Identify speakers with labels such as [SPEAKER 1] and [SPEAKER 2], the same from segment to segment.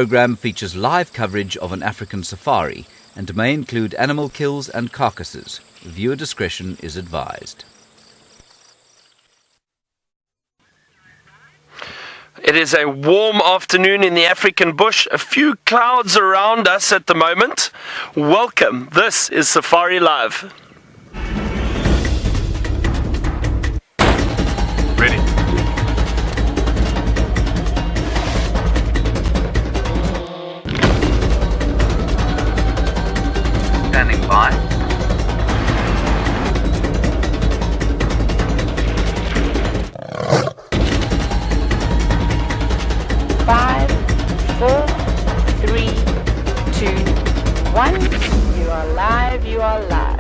[SPEAKER 1] program features live coverage of an African safari and may include animal kills and carcasses. Viewer discretion is advised.
[SPEAKER 2] It is a warm afternoon in the African bush. A few clouds around us at the moment. Welcome. This is Safari Live.
[SPEAKER 3] Ready.
[SPEAKER 1] Standing by.
[SPEAKER 4] Five, 4, 3, 2, 1. You are live, you are live.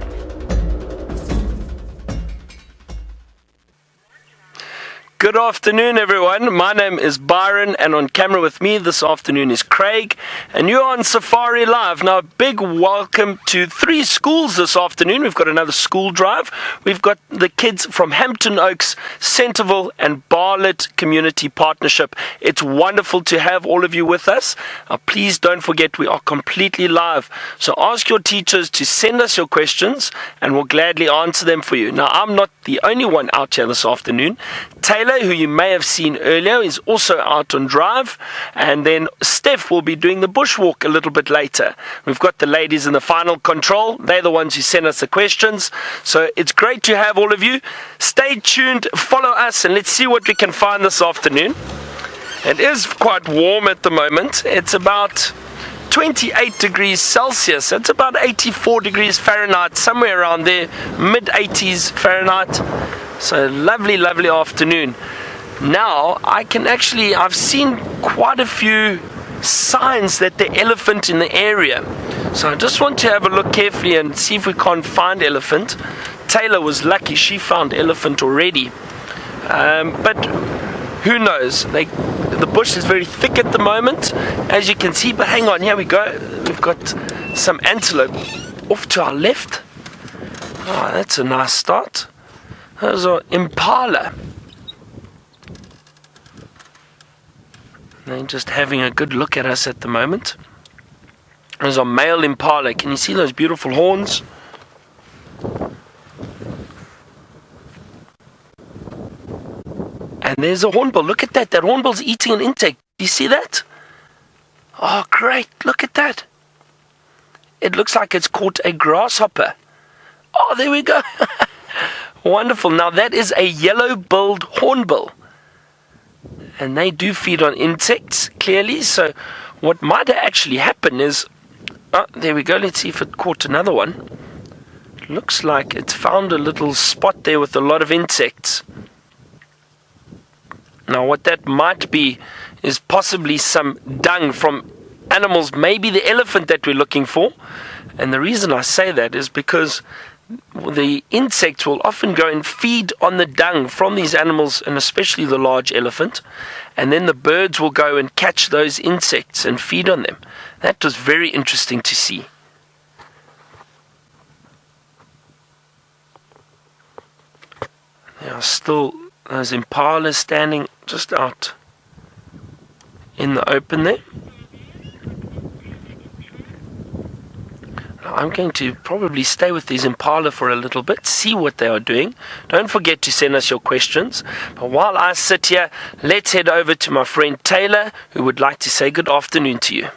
[SPEAKER 2] Good afternoon, everyone. My name is Byron, and on camera with me this afternoon is Craig, and you're on Safari Live. Now, a big welcome to 3 schools this afternoon. We've got another school drive. We've got the kids from Hampton Oaks, Centerville, and Bartlett Community Partnership. It's wonderful to have all of you with us. Please don't forget, we are completely live. So ask your teachers to send us your questions, and we'll gladly answer them for you. Now, I'm not the only one out here this afternoon. Taylor, who you may have seen earlier, is also out on drive, and then Stef will be doing the bushwalk a little bit later. We've got the ladies in the final control. They're the ones who send us the questions, so it's great to have all of you. Stay tuned, follow us, and let's see what we can find this afternoon. It is quite warm at the moment. It's about 28 degrees Celsius. It's about 84 degrees Fahrenheit, somewhere around there, mid-80s Fahrenheit. So lovely, lovely afternoon. Now, I've seen quite a few signs that the elephant in the area. So I just want to have a look carefully and see if we can't find elephant. Taylor was lucky, she found elephant already. But who knows? The bush is very thick at the moment, as you can see. But hang on, here we go. We've got some antelope off to our left. Oh, that's a nice start. Those are Impala. They're just having a good look at us at the moment. Those are male Impala. Can you see those beautiful horns? And there's a hornbill. Look at that. That hornbill's eating an insect. Do you see that? Oh, great. Look at that. It looks like it's caught a grasshopper. Oh, there we go. Wonderful. Now that is a yellow-billed hornbill, and they do feed on insects, clearly. So what might actually happen is, there we go. Let's see if it caught another one. It looks like it's found a little spot there with a lot of insects. Now what that might be is possibly some dung from animals, maybe the elephant that we're looking for. And the reason I say that is because the insects will often go and feed on the dung from these animals, and especially the large elephant, and then the birds will go and catch those insects and feed on them. That was very interesting to see. There are still those impalas standing just out in the open there. I'm going to probably stay with these Impala for a little bit, see what they are doing. Don't forget to send us your questions. But while I sit here, let's head over to my friend Taylor, who would like to say good afternoon to you.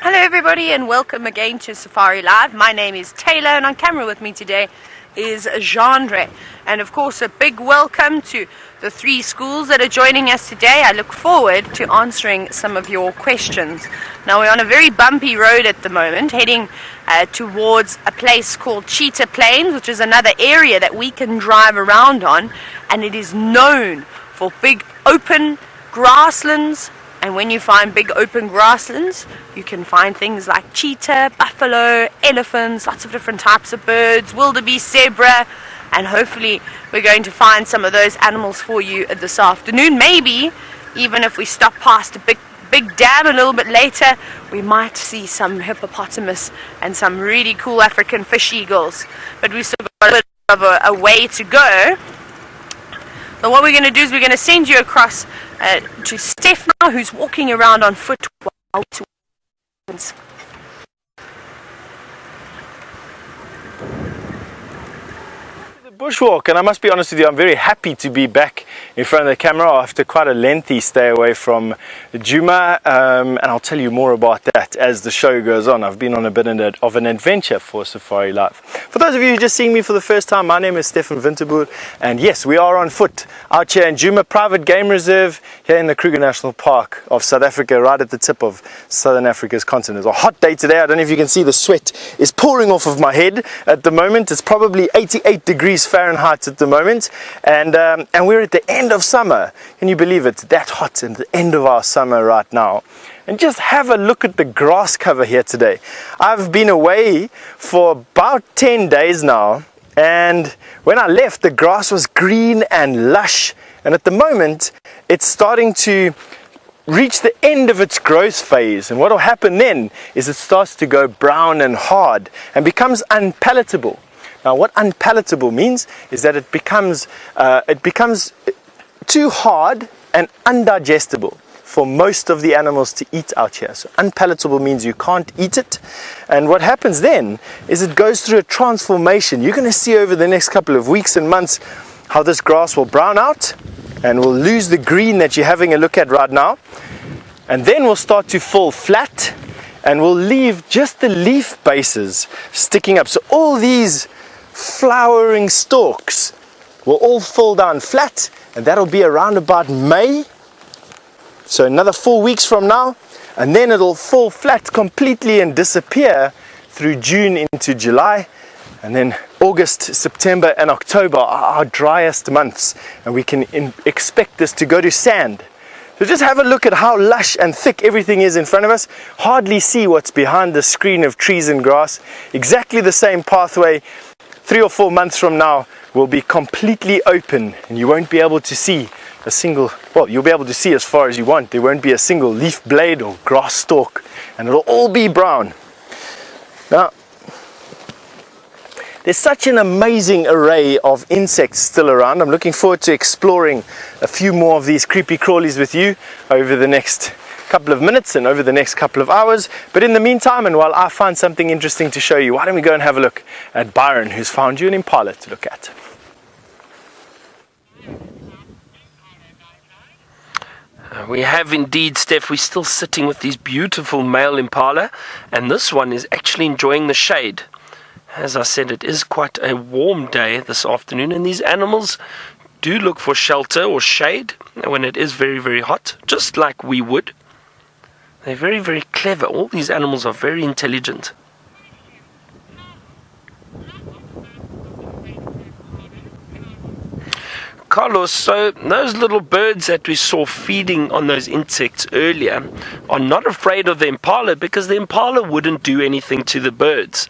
[SPEAKER 4] Hello everybody, and welcome again to Safari Live. My name is Taylor, and on camera with me today is Genre. And of course, a big welcome to the 3 schools that are joining us today. I look forward to answering some of your questions. Now, we're on a very bumpy road at the moment, heading towards a place called Cheetah Plains, which is another area that we can drive around on, and it is known for big open grasslands. And when you find big open grasslands, you can find things like cheetah, buffalo, elephants, lots of different types of birds, wildebeest, zebra, and hopefully we're going to find some of those animals for you this afternoon. Maybe even if we stop past a big dam a little bit later, we might see some hippopotamus and some really cool African fish eagles. But we've still got a bit of a way to go. So what we're going to do is we're going to send you across to Stef now, who's walking around on foot while to
[SPEAKER 3] Bushwalk, and I must be honest with you, I'm very happy to be back in front of the camera after quite a lengthy stay away from Djuma, and I'll tell you more about that as the show goes on. I've been on a bit of an adventure for Safari Live. For those of you who are just seeing me for the first time, my name is Stefan Winterboer, and yes, we are on foot out here in Djuma Private Game Reserve here in the Kruger National Park of South Africa, right at the tip of Southern Africa's continent. It's a hot day today. I don't know if you can see the sweat is pouring off of my head at the moment. It's probably 88 degrees Fahrenheit at the moment, and we're at the end of summer. Can you believe it? It's that hot in the end of our summer right now. And just have a look at the grass cover here today. I've been away for about 10 days now, and when I left, the grass was green and lush, and at the moment it's starting to reach the end of its growth phase, and what will happen then is it starts to go brown and hard and becomes unpalatable. Now, what unpalatable means is that it becomes too hard and undigestible for most of the animals to eat out here. So unpalatable means you can't eat it, and what happens then is it goes through a transformation. You're going to see over the next couple of weeks and months how this grass will brown out and will lose the green that you're having a look at right now, and then will start to fall flat and will leave just the leaf bases sticking up. So all these flowering stalks will all fall down flat, and that'll be around about May, so another 4 weeks from now, and then it'll fall flat completely and disappear through June into July, and then August, September and October are our driest months, and we can expect this to go to sand. So just have a look at how lush and thick everything is in front of us. Hardly see what's behind the screen of trees and grass. Exactly the same pathway 3 or 4 months from now will be completely open, and you won't be able to see a single, well, you'll be able to see as far as you want. There won't be a single leaf blade or grass stalk, and it'll all be brown. Now, there's such an amazing array of insects still around. I'm looking forward to exploring a few more of these creepy crawlies with you over the next couple of minutes and over the next couple of hours. But in the meantime, and while I find something interesting to show you, why don't we go and have a look at Byron, who's found you an impala to look at.
[SPEAKER 2] We have indeed, Stef. We're still sitting with these beautiful male impala, and this one is actually enjoying the shade. As I said, it is quite a warm day this afternoon, and these animals do look for shelter or shade when it is very, very hot, just like we would. They're very, very clever. All these animals are very intelligent. Carlos, so those little birds that we saw feeding on those insects earlier are not afraid of the impala because the impala wouldn't do anything to the birds.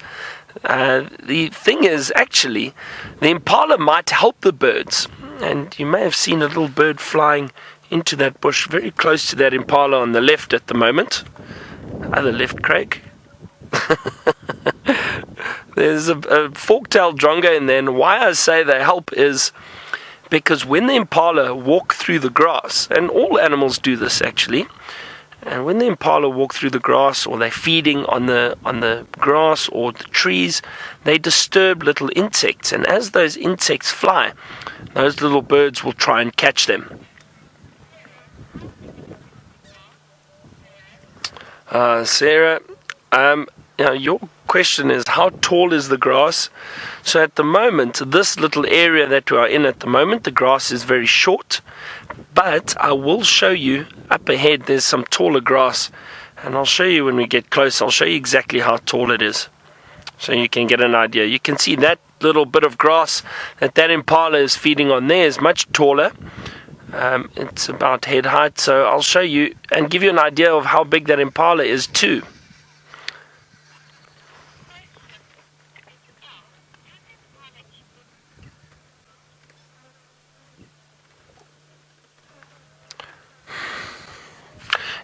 [SPEAKER 2] The thing is, actually, the impala might help the birds, and you may have seen a little bird flying into that bush very close to that impala on the left at the moment. Other left, Craig. There's a fork-tailed drongo in there, and why I say they help is because when the impala walk through the grass, and all animals do this actually, and when the impala walk through the grass, or they're feeding on the grass or the trees, they disturb little insects, and as those insects fly, those little birds will try and catch them. Sarah, your question is, how tall is the grass? So at the moment, this little area that we are in at the moment, the grass is very short, but I will show you up ahead there's some taller grass, and I'll show you when we get close. I'll show you exactly how tall it is, so you can get an idea. You can see that little bit of grass that impala is feeding on there is much taller. It's about head height, so I'll show you and give you an idea of how big that impala is too.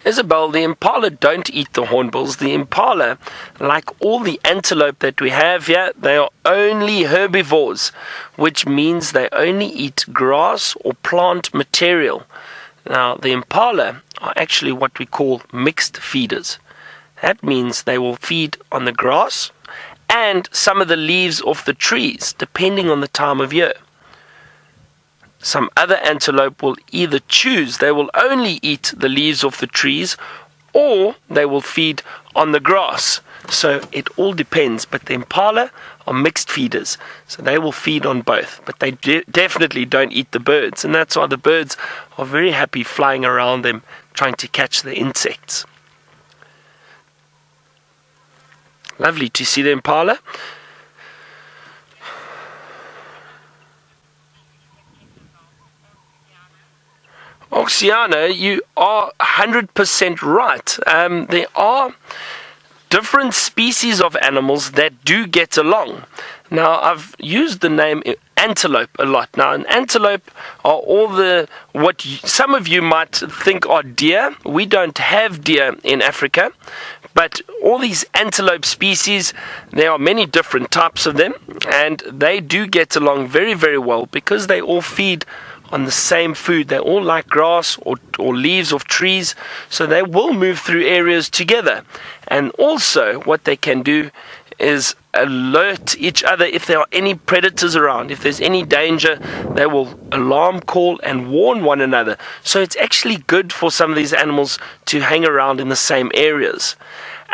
[SPEAKER 2] Isabel, the impala don't eat the hornbills. The impala, like all the antelope that we have here, they are only herbivores, which means they only eat grass or plant material. Now, the impala are actually what we call mixed feeders. That means they will feed on the grass and some of the leaves off the trees, depending on the time of year. Some other antelope will either choose, they will only eat the leaves off the trees, or they will feed on the grass. So it all depends, but the impala are mixed feeders, so they will feed on both, but they definitely don't eat the birds, and that's why the birds are very happy flying around them, trying to catch the insects. Lovely to see the impala. Oxiana, you are 100% right. There are different species of animals that do get along. Now, I've used the name antelope a lot. Now, an antelope are all some of you might think are deer. We don't have deer in Africa, but all these antelope species, there are many different types of them, and they do get along very, very well because they all feed on the same food. They all like grass or leaves of trees, so they will move through areas together. And also what they can do is alert each other if there are any predators around. If there's any danger, they will alarm call and warn one another. So it's actually good for some of these animals to hang around in the same areas.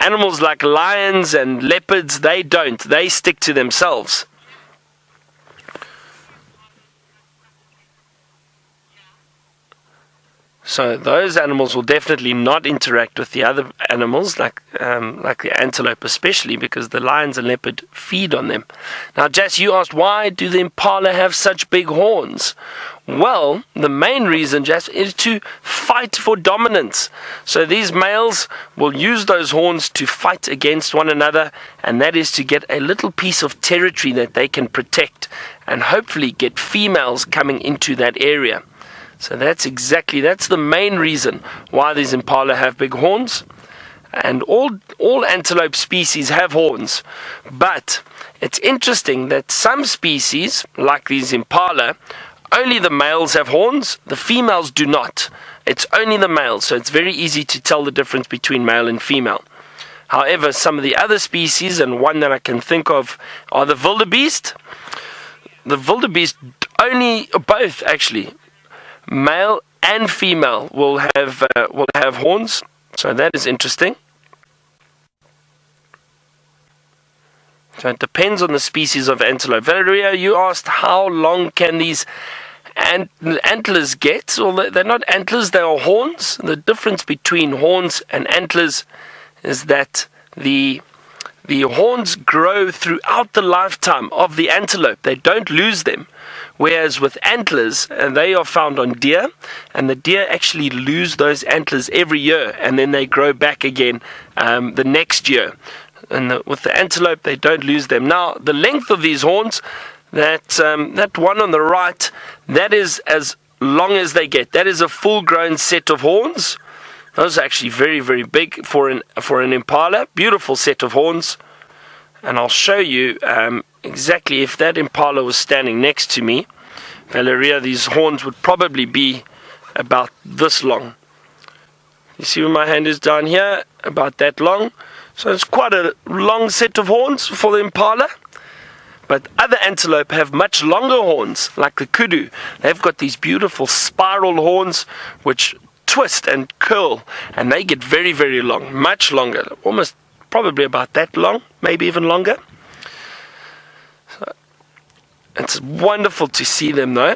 [SPEAKER 2] Animals like lions and leopards, they don't. They stick to themselves. So those animals will definitely not interact with the other animals, like the antelope especially, because the lions and leopard feed on them. Now, Jess, you asked, why do the impala have such big horns? Well, the main reason, Jess, is to fight for dominance. So these males will use those horns to fight against one another, and that is to get a little piece of territory that they can protect, and hopefully get females coming into that area. So that's the main reason why these impala have big horns. And all antelope species have horns. But it's interesting that some species, like these impala, only the males have horns, the females do not. It's only the males, so it's very easy to tell the difference between male and female. However, some of the other species, and one that I can think of, are the wildebeest. The wildebeest both actually, male and female will have horns, so that is interesting. So it depends on the species of antelope. Valeria, you asked how long can these antlers get? Well, they're not antlers, they are horns. The difference between horns and antlers is that the horns grow throughout the lifetime of the antelope. They don't lose them. Whereas with antlers, they are found on deer, and the deer actually lose those antlers every year, and then they grow back again the next year. And with the antelope, they don't lose them. Now, the length of these horns, that one on the right, that is as long as they get. That is a full-grown set of horns. Those are actually very, very big for an impala. Beautiful set of horns. And I'll show you exactly if that impala was standing next to me. Valeria, these horns would probably be about this long. You see where my hand is down here? About that long. So it's quite a long set of horns for the impala. But other antelope have much longer horns, like the kudu. They've got these beautiful spiral horns which twist and curl, and they get very, very long, much longer, almost probably about that long, maybe even longer. So it's wonderful to see them though.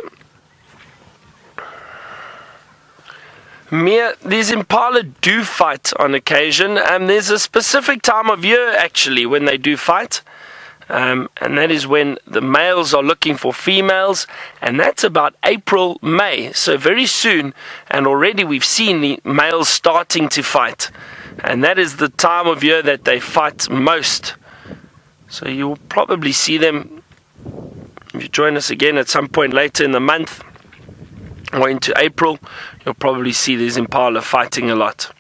[SPEAKER 2] These impala do fight on occasion, and there's a specific time of year actually when they do fight. And that is when the males are looking for females, and that's about April, May, so very soon, and already we've seen the males starting to fight, and that is the time of year that they fight most. So you'll probably see them, if you join us again at some point later in the month, or into April, you'll probably see these impala fighting a lot.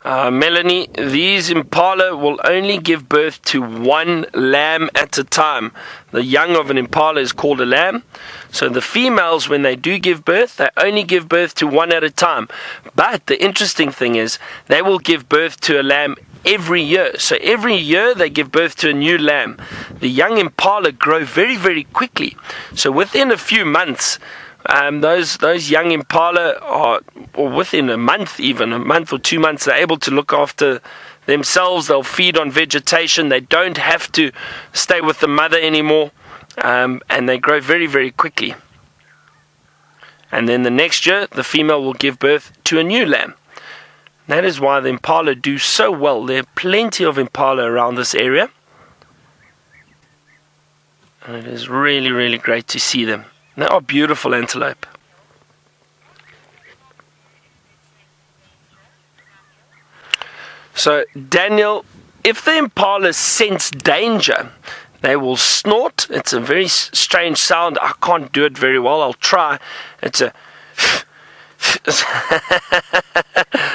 [SPEAKER 2] Melanie, these impala will only give birth to one lamb at a time. The young of an impala is called a lamb. So the females, when they do give birth, they only give birth to one at a time. But the interesting thing is, they will give birth to a lamb every year. So every year they give birth to a new lamb. The young impala grow very, very quickly. So within a few months, those young impala are, or within a month even, a month or 2 months, they're able to look after themselves. They'll feed on vegetation. They don't have to stay with the mother anymore, and they grow very, very quickly. And then the next year, the female will give birth to a new lamb. That is why the impala do so well. There are plenty of impala around this area, and it is really, really great to see them. They are beautiful antelope. So, Daniel, if the impala sense danger, they will snort. It's a very strange sound. I can't do it very well. I'll try. It's a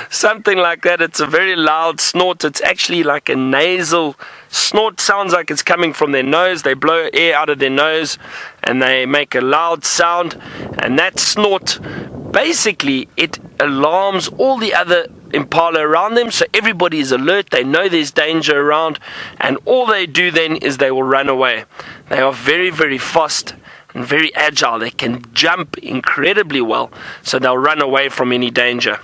[SPEAKER 2] something like that. It's a very loud snort. It's actually like a nasal snort. Sounds like it's coming from their nose. They blow air out of their nose and they make a loud sound, and that snort, basically it alarms all the other impala around them, so everybody is alert. They know there's danger around, and all they do then is they will run away. They are very, very fast and very agile. They can jump incredibly well, so they'll run away from any danger.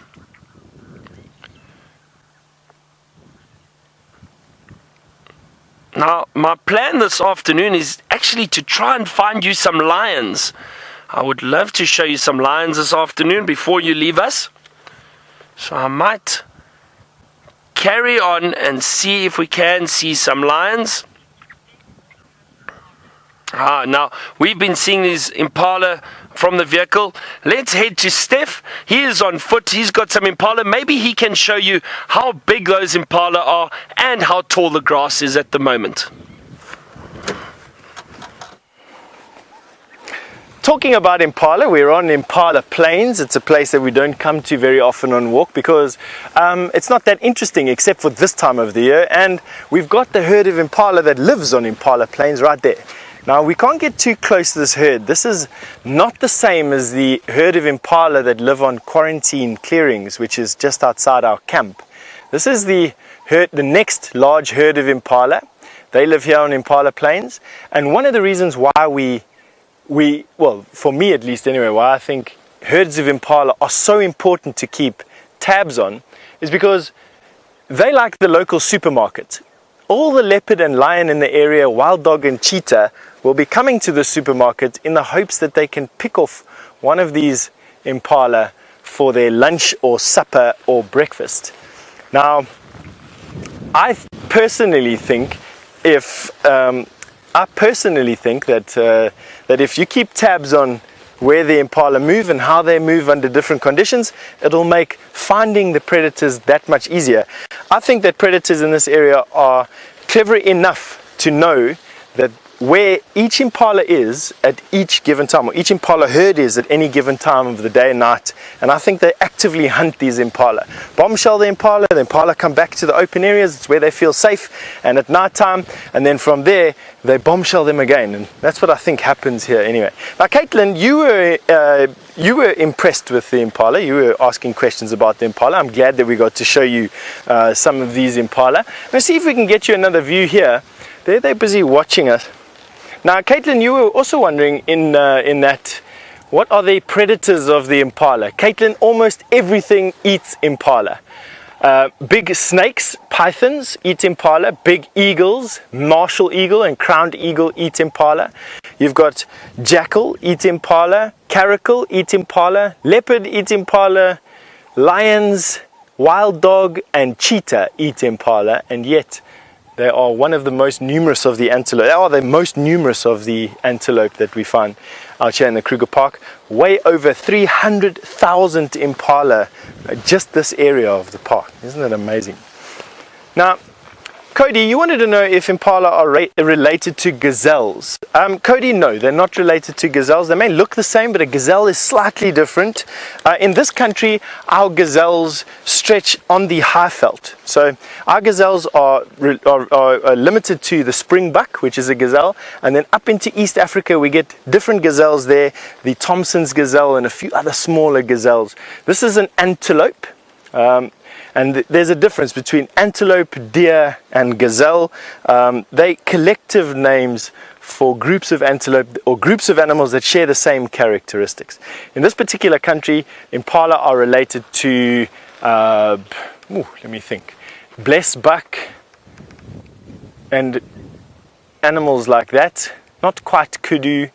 [SPEAKER 2] Now, my plan this afternoon is actually to try and find you some lions. I would love to show you some lions this afternoon before you leave us. So I might carry on and see if we can see some lions. Now, we've been seeing these impala from the vehicle. Let's head to Stef. He is on foot. He's got some impala. Maybe he can show you how big those impala are and how tall the grass is at the moment.
[SPEAKER 3] Talking about Impala, we're on Impala Plains. It's a place that we don't come to very often on walk because it's not that interesting except for this time of the year, and we've got the herd of Impala that lives on Impala Plains right there. Now, we can't get too close to this herd. This is not the same as the herd of Impala that live on quarantine clearings, which is just outside our camp. This is the next large herd of Impala. They live here on Impala Plains, and one of the reasons why well, for me at least anyway, why I think herds of impala are so important to keep tabs on is because they like the local supermarket. All the leopard and lion in the area, wild dog and cheetah, will be coming to the supermarket in the hopes that they can pick off one of these impala for their lunch or supper or breakfast. Now, I personally think that if you keep tabs on where the impala move and how they move under different conditions, it'll make finding the predators that much easier. I think that predators in this area are clever enough to know that where each impala is at each given time, or each impala herd is at any given time of the day and night, and I think they actively hunt these impala. Bombshell the impala come back to the open areas. It's where they feel safe, and at night time, and then from there they bombshell them again, and that's what I think happens here anyway. Now, Caitlin, you were impressed with the impala. You were asking questions about the impala. I'm glad that we got to show you some of these impala. Let's see if we can get you another view here. They're busy watching us. Now, Caitlin, you were also wondering in that, what are the predators of the impala? Caitlin, almost everything eats impala. Big snakes, pythons eat impala. Big eagles, martial eagle and crowned eagle eat impala. You've got jackal eat impala, caracal eat impala, leopard eat impala, lions, wild dog and cheetah eat impala, and yet they are one of the most numerous of the antelope. They are the most numerous of the antelope that we find out here in the Kruger Park. Way over 300,000 impala, just this area of the park. Isn't that amazing? Now, Cody, you wanted to know if impala are related to gazelles. Cody, no, they're not related to gazelles. They may look the same, but a gazelle is slightly different. In this country, our gazelles stretch on the high veld. So our gazelles are limited to the springbuck, which is a gazelle, and then up into East Africa we get different gazelles there, the Thompson's gazelle and a few other smaller gazelles. This is an antelope. And there's a difference between antelope, deer, and gazelle. They collective names for groups of antelope or groups of animals that share the same characteristics. In this particular country, impala are related to, let me think, blesbuck and animals like that. Not quite kudu.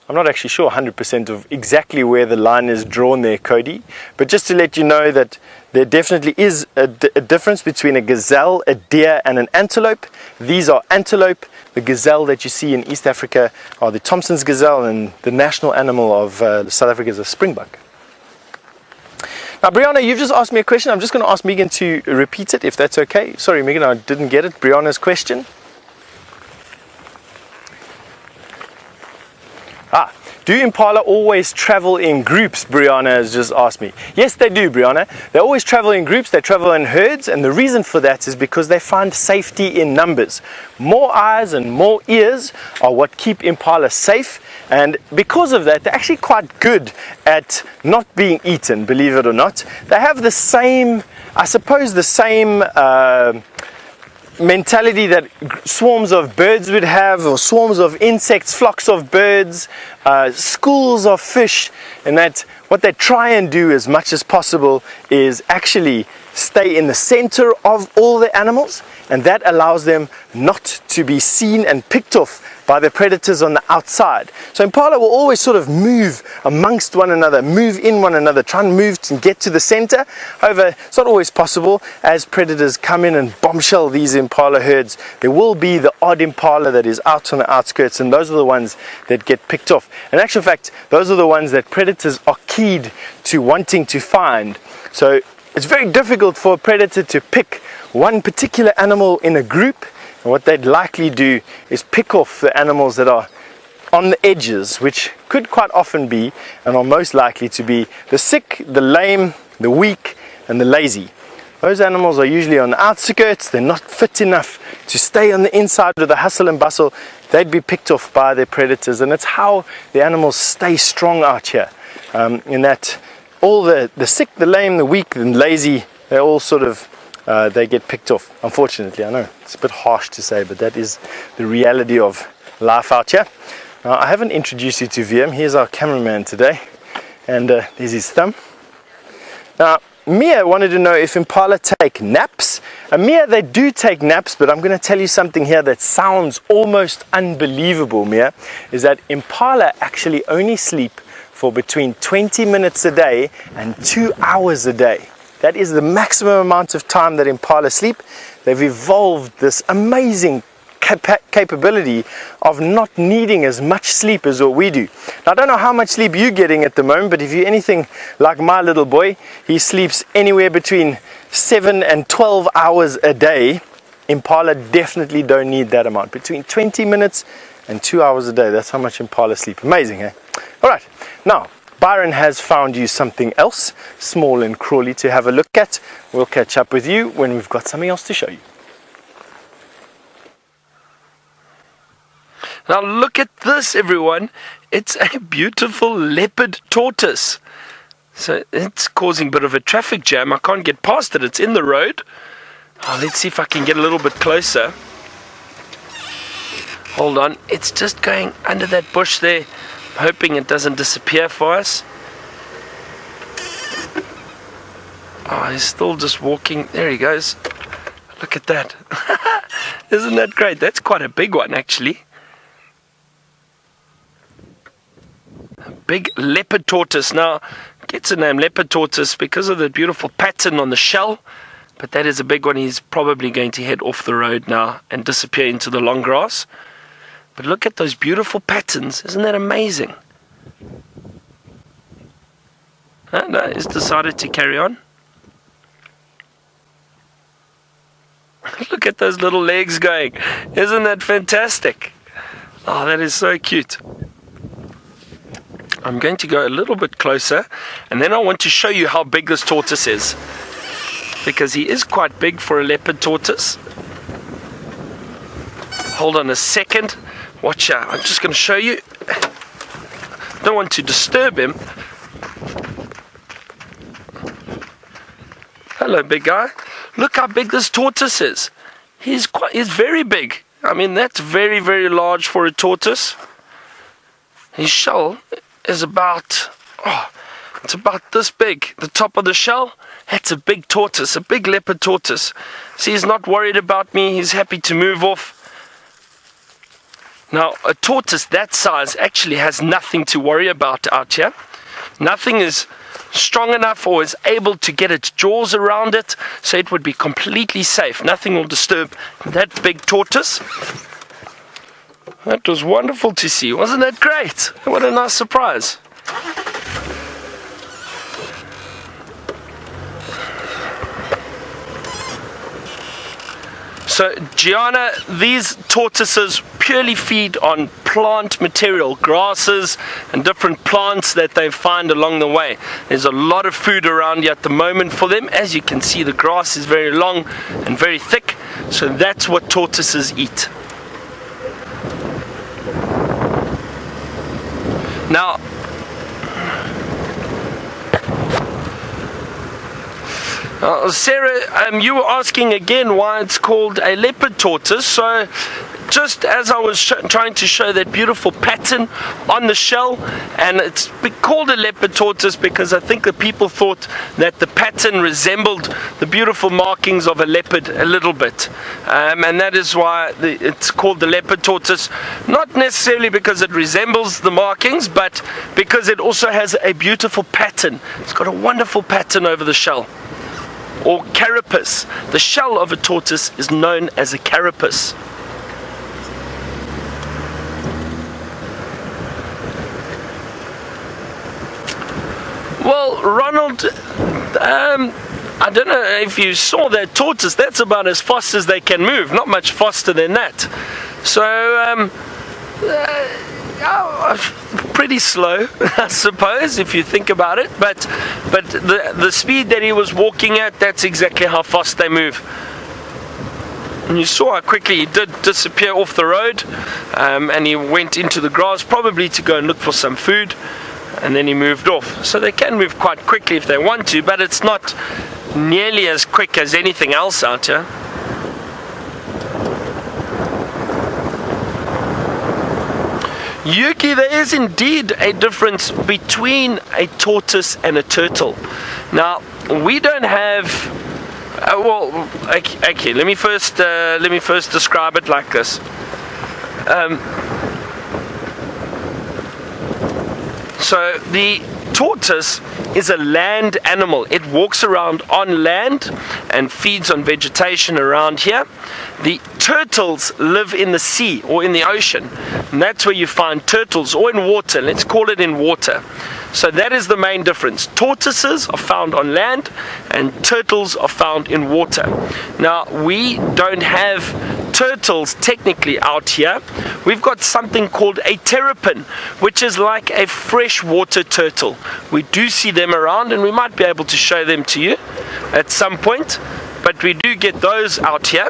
[SPEAKER 3] I'm not actually sure 100% of exactly where the line is drawn there, Cody, but just to let you know that there definitely is a difference between a gazelle, a deer, and an antelope. These are antelope. The gazelle that you see in East Africa are the Thompson's gazelle, and the national animal of South Africa is a springbuck. Now, Brianna, you've just asked me a question. I'm just going to ask Megan to repeat it, if that's okay. Sorry, Megan, I didn't get it. Brianna's question. Do impala always travel in groups? Brianna has just asked me. Yes, they do, Brianna. They always travel in groups, they travel in herds, and the reason for that is because they find safety in numbers. More eyes and more ears are what keep impala safe, and because of that, they're actually quite good at not being eaten, believe it or not. They have the same, I suppose, the same mentality that swarms of birds would have, or swarms of insects, flocks of birds, schools of fish, and that what they try and do as much as possible is actually stay in the center of all the animals, and that allows them not to be seen and picked off by the predators on the outside. So impala will always sort of move amongst one another, move in one another, try and move to get to the center. However, it's not always possible. As predators come in and bombshell these impala herds, there will be the odd impala that is out on the outskirts, and those are the ones that get picked off. In actual fact, those are the ones that predators are keyed to wanting to find. So it's very difficult for a predator to pick one particular animal in a group. And what they'd likely do is pick off the animals that are on the edges, which could quite often be, and are most likely to be, the sick, the lame, the weak, and the lazy. Those animals are usually on the outskirts. They're not fit enough to stay on the inside with the hustle and bustle. They'd be picked off by their predators, and it's how the animals stay strong out here. In that all the sick, the lame, the weak, and lazy, they're all sort of they get picked off. Unfortunately, I know it's a bit harsh to say, but that is the reality of life out here. Now, I haven't introduced you to VM. Here's our cameraman today, and there's his thumb. Now, Mia wanted to know if impala take naps. Mia, they do take naps, but I'm going to tell you something here that sounds almost unbelievable, Mia, is that impala actually only sleep for between 20 minutes a day and 2 hours a day. That is the maximum amount of time that impala sleep. They've evolved this amazing capability of not needing as much sleep as what we do. Now, I don't know how much sleep you're getting at the moment, but if you're anything like my little boy, he sleeps anywhere between 7 and 12 hours a day. Impala definitely don't need that amount. Between 20 minutes and 2 hours a day, that's how much impala sleep. Amazing, eh? All right, now Byron has found you something else, small and crawly, to have a look at. We'll catch up with you when we've got something else to show you.
[SPEAKER 2] Now look at this, everyone. It's a beautiful leopard tortoise. So it's causing a bit of a traffic jam. I can't get past it. It's in the road. Oh, let's see if I can get a little bit closer. Hold on. It's just going under that bush there. I'm hoping it doesn't disappear for us. Oh, he's still just walking. There he goes. Look at that. Isn't that great? That's quite a big one, actually. Big leopard tortoise. Now, gets the name leopard tortoise because of the beautiful pattern on the shell, but that is a big one. He's probably going to head off the road now and disappear into the long grass. But look at those beautiful patterns. Isn't that amazing? No, he's decided to carry on. Look at those little legs going. Isn't that fantastic? Oh, that is so cute. I'm going to go a little bit closer, and then I want to show you how big this tortoise is, because he is quite big for a leopard tortoise. Hold on a second. Watch out. I'm just going to show you. Don't want to disturb him. Hello, big guy. Look how big this tortoise is. He's very big. I mean, that's very, very large for a tortoise. His shell is about, it's about this big. The top of the shell, that's a big tortoise, a big leopard tortoise. See, he's not worried about me. He's happy to move off. Now, a tortoise that size actually has nothing to worry about out here. Nothing is strong enough or is able to get its jaws around it, so it would be completely safe. Nothing will disturb that big tortoise. That was wonderful to see. Wasn't that great? What a nice surprise. So, Gianna, these tortoises purely feed on plant material, grasses and different plants that they find along the way. There's a lot of food around here at the moment for them. As you can see, the grass is very long and very thick, so that's what tortoises eat. Now, Sarah, you were asking again why it's called a leopard tortoise. So just as I was trying to show that beautiful pattern on the shell, and it's called a leopard tortoise because I think the people thought that the pattern resembled the beautiful markings of a leopard a little bit, and that is why it's called the leopard tortoise. Not necessarily because it resembles the markings, but because it also has a beautiful pattern. It's got a wonderful pattern over the shell. Or carapace. The shell of a tortoise is known as a carapace. Well, Ronald, I don't know if you saw that tortoise. That's about as fast as they can move. Not much faster than that. So, pretty slow, I suppose, if you think about it. But the speed that he was walking at, that's exactly how fast they move. And you saw how quickly he did disappear off the road, and he went into the grass, probably to go and look for some food, and then he moved off. So they can move quite quickly if they want to, but it's not nearly as quick as anything else out here. Yuki, there is indeed a difference between a tortoise and a turtle. Now, we don't have. Okay. Let me first describe it like this. So the tortoise is a land animal. It walks around on land and feeds on vegetation around here. The turtles live in the sea or in the ocean, and that's where you find turtles, or in water. Let's call it in water. So that is the main difference. Tortoises are found on land and turtles are found in water. Now, we don't have turtles technically out here. We've got something called a terrapin, which is like a freshwater turtle. We do see them around, and we might be able to show them to you at some point, but we do get those out here.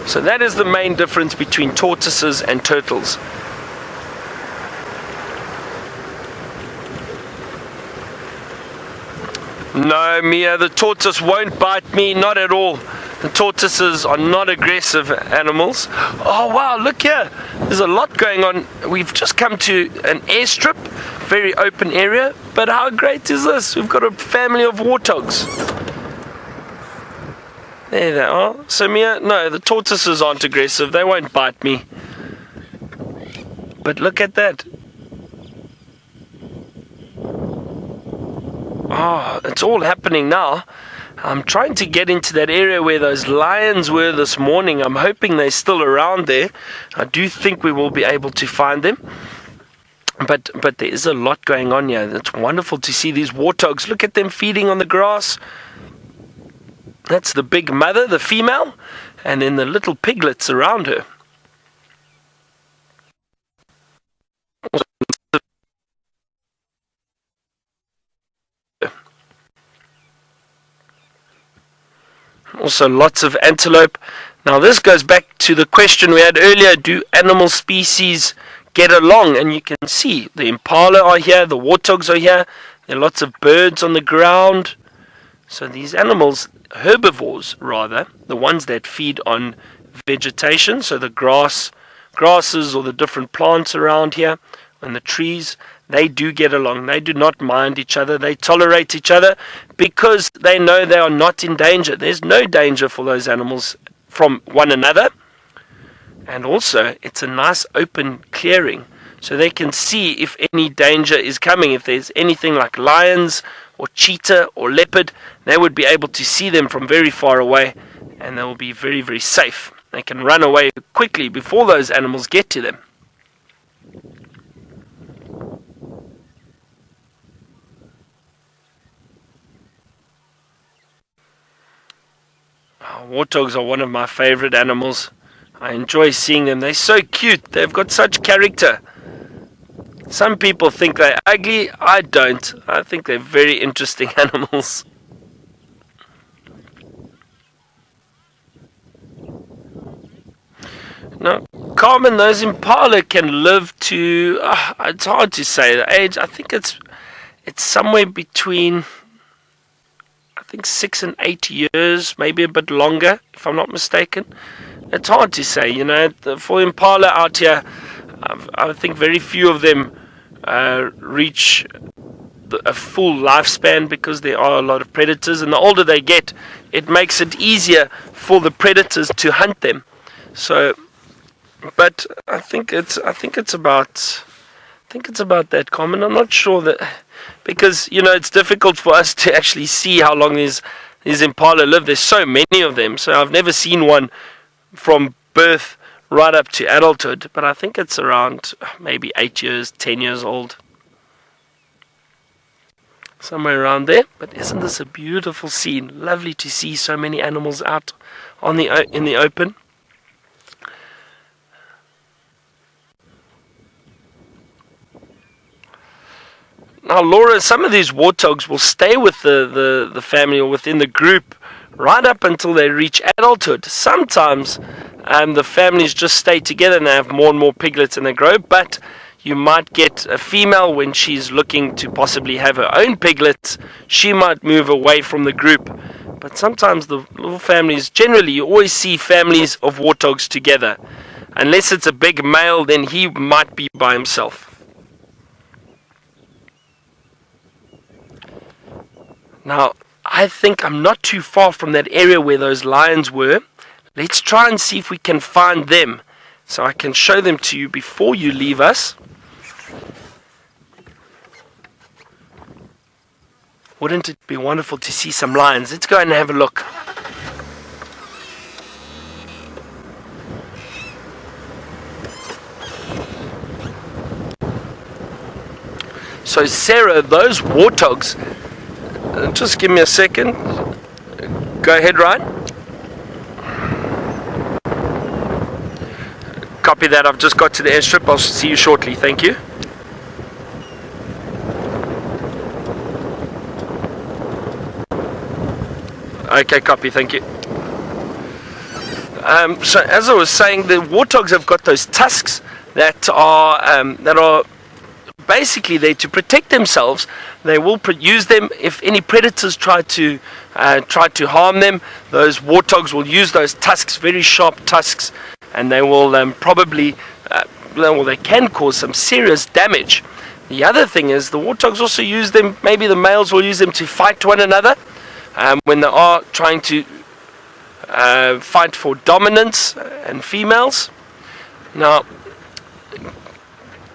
[SPEAKER 2] So that is the main difference between tortoises and turtles. No, Mia, the tortoise won't bite me, not at all. The tortoises are not aggressive animals. Oh wow, look here. There's a lot going on. We've just come to an airstrip, very open area. But how great is this? We've got a family of warthogs. There they are. So Mia, no, the tortoises aren't aggressive. They won't bite me. But look at that. Oh, it's all happening now. I'm trying to get into that area where those lions were this morning. I'm hoping they're still around there. I do think we will be able to find them. But there is a lot going on here. It's wonderful to see these warthogs. Look at them feeding on the grass. That's the big mother, the female, and then the little piglets around her. Also lots of antelope. Now this goes back to the question we had earlier, do animal species get along? And you can see the Impala are here, the Warthogs are here, there are lots of birds on the ground. So these animals, herbivores rather, the ones that feed on vegetation, so the grasses or the different plants around here and the trees, they do get along. They do not mind each other. They tolerate each other because they know they are not in danger. There's no danger for those animals from one another. And also, it's a nice open clearing, so they can see if any danger is coming. If there's anything like lions or cheetah or leopard, they would be able to see them from very far away, and they will be very, very safe. They can run away quickly before those animals get to them. Warthogs are one of my favorite animals. I enjoy seeing them. They're so cute. They've got such character. Some people think they're ugly. I don't. I think they're very interesting animals. Now, common, those Impala can live to, it's hard to say the age. I think it's somewhere between, I think 6 and 8 years, maybe a bit longer, if I'm not mistaken. It's hard to say, you know. For Impala out here, I think very few of them reach a full lifespan because there are a lot of predators, and the older they get, it makes it easier for the predators to hunt them. So, but I think it's about that common. I'm not sure that, because you know it's difficult for us to actually see how long these Impala live. There's so many of them, so I've never seen one from birth right up to adulthood. But I think it's around maybe 8 years, 10 years old, somewhere around there. But isn't this a beautiful scene? Lovely to see so many animals out in the open. Now, Laura, some of these warthogs will stay with the family or within the group right up until they reach adulthood. Sometimes the families just stay together and they have more and more piglets and they grow, but you might get a female when she's looking to possibly have her own piglets. She might move away from the group. But sometimes the little families, generally you always see families of warthogs together. Unless it's a big male, then he might be by himself. Now, I think I'm not too far from that area where those lions were. Let's try and see if we can find them, so I can show them to you before you leave us. Wouldn't it be wonderful to see some lions? Let's go and have a look. So Sarah, those warthogs, just give me a second. Go ahead, Ryan. Copy that. I've just got to the airstrip. I'll see you shortly. Thank you. Okay, copy. Thank you. So as I was saying, the warthogs have got those tusks that are basically there to protect themselves. They will use them if any predators try to harm them. Those warthogs will use those tusks, very sharp tusks, and they will probably, they can cause some serious damage. The other thing is the warthogs also use them, maybe the males will use them to fight one another when they are trying to fight for dominance and females. Now,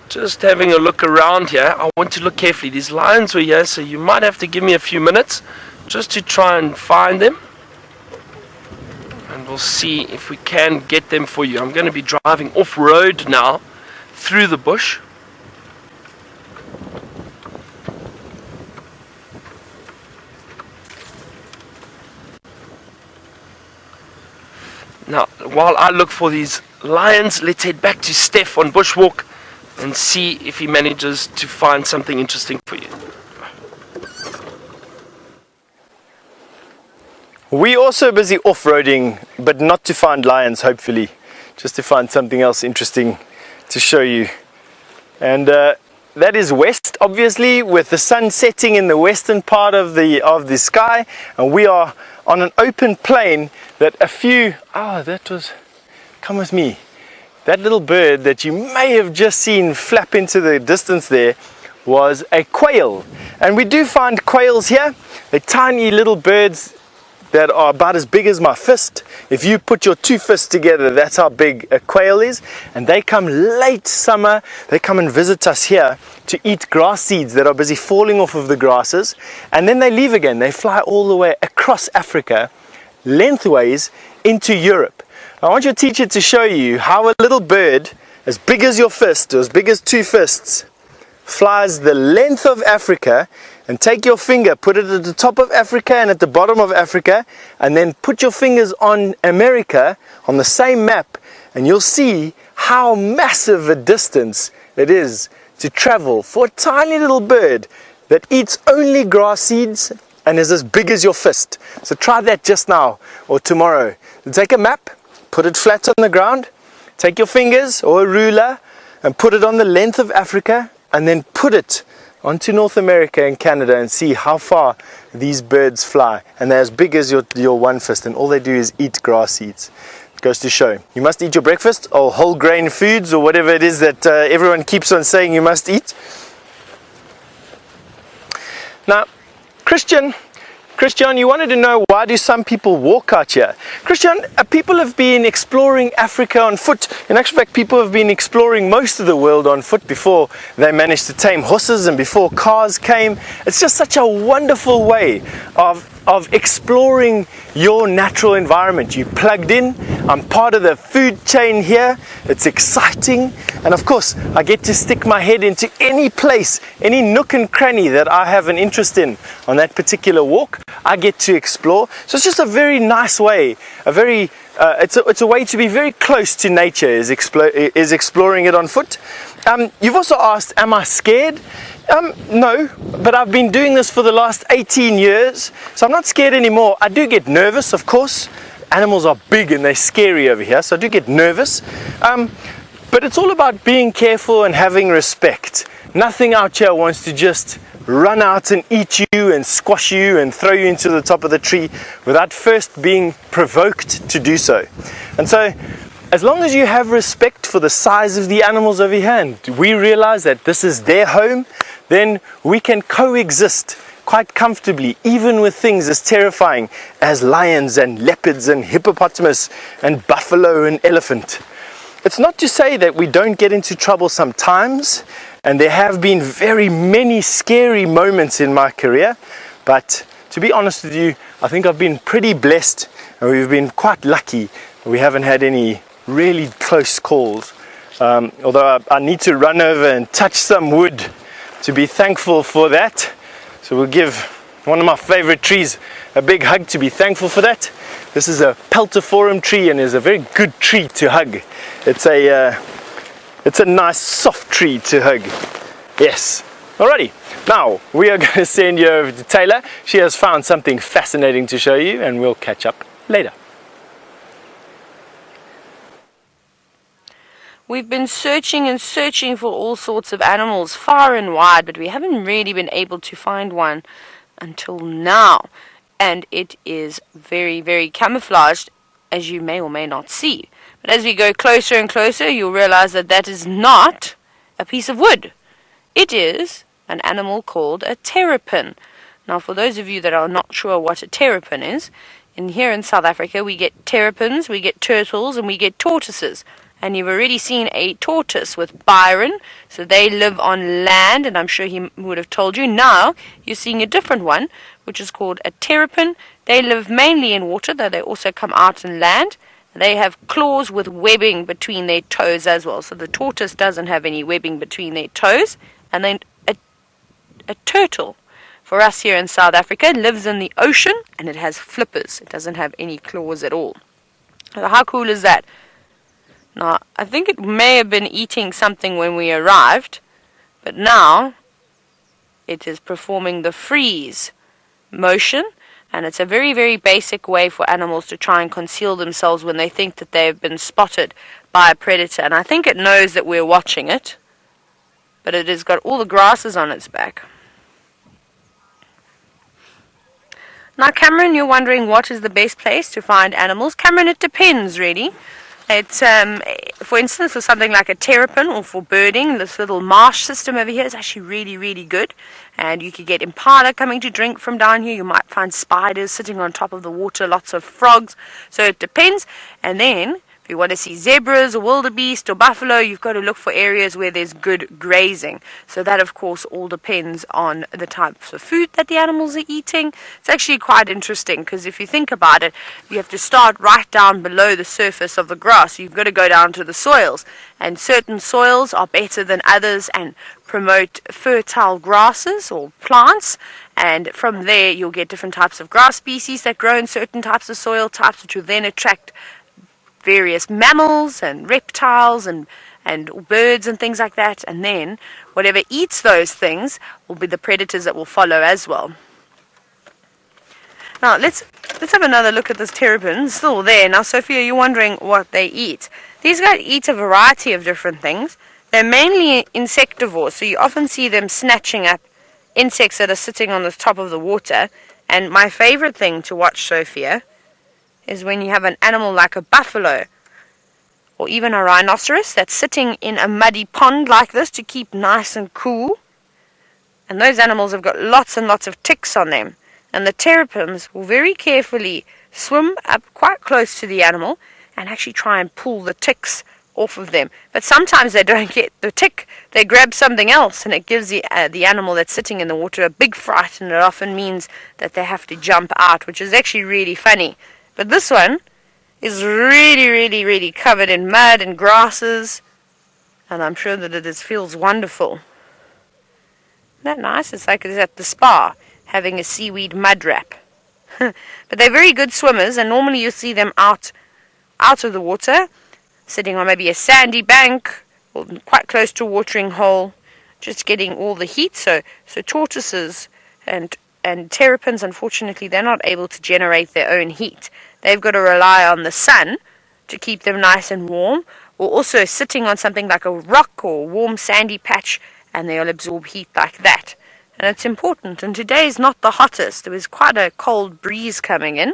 [SPEAKER 2] just having a look around here, I want to look carefully. These lions were here, so you might have to give me a few minutes just to try and find them. And we'll see if we can get them for you. I'm going to be driving off-road now through the bush. Now, while I look for these lions, let's head back to Stef on Bushwalk and see if he manages to find something interesting for you.
[SPEAKER 3] We're also busy off-roading, but not to find lions, hopefully. Just to find something else interesting to show you. And that is west, obviously, with the sun setting in the western part of the sky. And we are on an open plain that come with me. That little bird that you may have just seen flap into the distance there was a quail. And we do find quails here. They're tiny little birds that are about as big as my fist. If you put your two fists together, that's how big a quail is. And they come late summer, they come and visit us here to eat grass seeds that are busy falling off of the grasses. And then they leave again. They fly all the way across Africa, lengthways into Europe. I want your teacher to show you how a little bird as big as your fist, or as big as two fists, flies the length of Africa. And take your finger, put it at the top of Africa and at the bottom of Africa, and then put your fingers on America on the same map, and you'll see how massive a distance it is to travel for a tiny little bird that eats only grass seeds and is as big as your fist. So try that just now or tomorrow. Take a map, put it flat on the ground, take your fingers or a ruler and put it on the length of Africa, and then put it onto North America and Canada and see how far these birds fly. And they're as big as your one fist, and all they do is eat grass seeds. It goes to show. You must eat your breakfast or whole grain foods or whatever it is that everyone keeps on saying you must eat. Now, Christian, you wanted to know, why do some people walk out here? Christian, people have been exploring Africa on foot. In actual fact, people have been exploring most of the world on foot before they managed to tame horses and before cars came. It's just such a wonderful way of exploring your natural environment. You plugged in, I'm part of the food chain here, it's exciting, and of course I get to stick my head into any place, any nook and cranny that I have an interest in on that particular walk. I get to explore. So it's just a very nice way, it's a way to be very close to nature, is exploring it on foot. You've also asked, am I scared? No, but I've been doing this for the last 18 years, so I'm not scared anymore. I do get nervous, of course. Animals are big and they're scary over here, so I do get nervous. But it's all about being careful and having respect. Nothing out here wants to just run out and eat you and squash you and throw you into the top of the tree without first being provoked to do so. And so, as long as you have respect for the size of the animals over here, and we realize that this is their home, then we can coexist quite comfortably, even with things as terrifying as lions and leopards and hippopotamus and buffalo and elephant. It's not to say that we don't get into trouble sometimes, and there have been very many scary moments in my career, but to be honest with you, I think I've been pretty blessed, and we've been quite lucky. We haven't had any really close calls, although I need to run over and touch some wood to be thankful for that. So we'll give one of my favorite trees a big hug to be thankful for that. This is a peltiforum tree and is a very good tree to hug. It's a nice soft tree to hug. Yes. Alrighty. Now we are going to send you over to Taylor. She has found something fascinating to show you, and we'll catch up later.
[SPEAKER 4] We've been searching and searching for all sorts of animals far and wide, but we haven't really been able to find one until now. And it is very, very camouflaged, as you may or may not see. But as we go closer and closer, you'll realize that that is not a piece of wood. It is an animal called a terrapin. Now, for those of you that are not sure what a terrapin is, here in South Africa we get terrapins, we get turtles, and we get tortoises. And you've already seen a tortoise with Byron, so they live on land, and I'm sure he would have told you. Now you're seeing a different one, which is called a terrapin. They live mainly in water, though they also come out on land. They have claws with webbing between their toes as well. So the tortoise doesn't have any webbing between their toes. And then a turtle, for us here in South Africa, lives in the ocean, and it has flippers. It doesn't have any claws at all. So how cool is that? Now, I think it may have been eating something when we arrived, but now it is performing the freeze motion, and it's a very, very basic way for animals to try and conceal themselves when they think that they've been spotted by a predator. And I think it knows that we're watching it, but it has got all the grasses on its back. Now, Cameron, you're wondering what is the best place to find animals. Cameron, it depends, really. It's, for instance, for something like a terrapin or for birding, this little marsh system over here is actually really, really good. And you could get Impala coming to drink from down here. You might find spiders sitting on top of the water, lots of frogs. So it depends. And then, if you want to see zebras or wildebeest or buffalo, you've got to look for areas where there's good grazing. So that, of course, all depends on the types of food that the animals are eating. It's actually quite interesting because if you think about it, you have to start right down below the surface of the grass. You've got to go down to the soils. And certain soils are better than others and promote fertile grasses or plants. And from there, you'll get different types of grass species that grow in certain types of soil types, which will then attract various mammals and reptiles and birds and things like that, and then whatever eats those things will be the predators that will follow as well. Now let's have another look at this terrapin. It's still there. Now, Sophia, you're wondering what they eat. These guys eat a variety of different things. They're mainly insectivores, so you often see them snatching up insects that are sitting on the top of the water. And my favorite thing to watch, Sophia, is when you have an animal like a buffalo or even a rhinoceros that's sitting in a muddy pond like this to keep nice and cool. And those animals have got lots and lots of ticks on them. And the terrapins will very carefully swim up quite close to the animal and actually try and pull the ticks off of them. But sometimes they don't get the tick, they grab something else, and it gives the animal that's sitting in the water a big fright, and it often means that they have to jump out, which is actually really funny. But this one is really, really, really covered in mud and grasses, and I'm sure that it feels wonderful. Isn't that nice? It's like it's at the spa, having a seaweed mud wrap. But they're very good swimmers, and normally you see them out of the water, sitting on maybe a sandy bank, or quite close to a watering hole, just getting all the heat. So tortoises and terrapins, unfortunately, they're not able to generate their own heat. They've got to rely on the sun to keep them nice and warm, or also sitting on something like a rock or a warm sandy patch, and they'll absorb heat like that. And it's important. And today is not the hottest. There was quite a cold breeze coming in.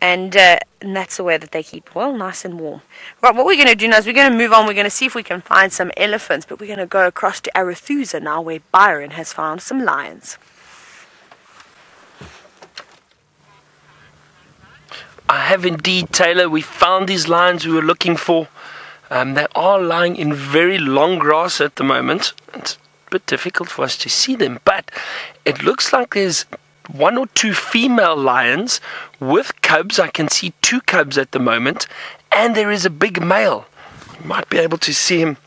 [SPEAKER 4] And that's the way that they keep, well, nice and warm. Right, what we're going to do now is we're going to move on. We're going to see if we can find some elephants, but we're going to go across to Arathusa now, where Byron has found some lions.
[SPEAKER 2] I have indeed, Taylor. We found these lions we were looking for. They are lying in very long grass at the moment. It's a bit difficult for us to see them, but it looks like there's one or two female lions with cubs. I can see 2 cubs at the moment, and there is a big male. You might be able to see him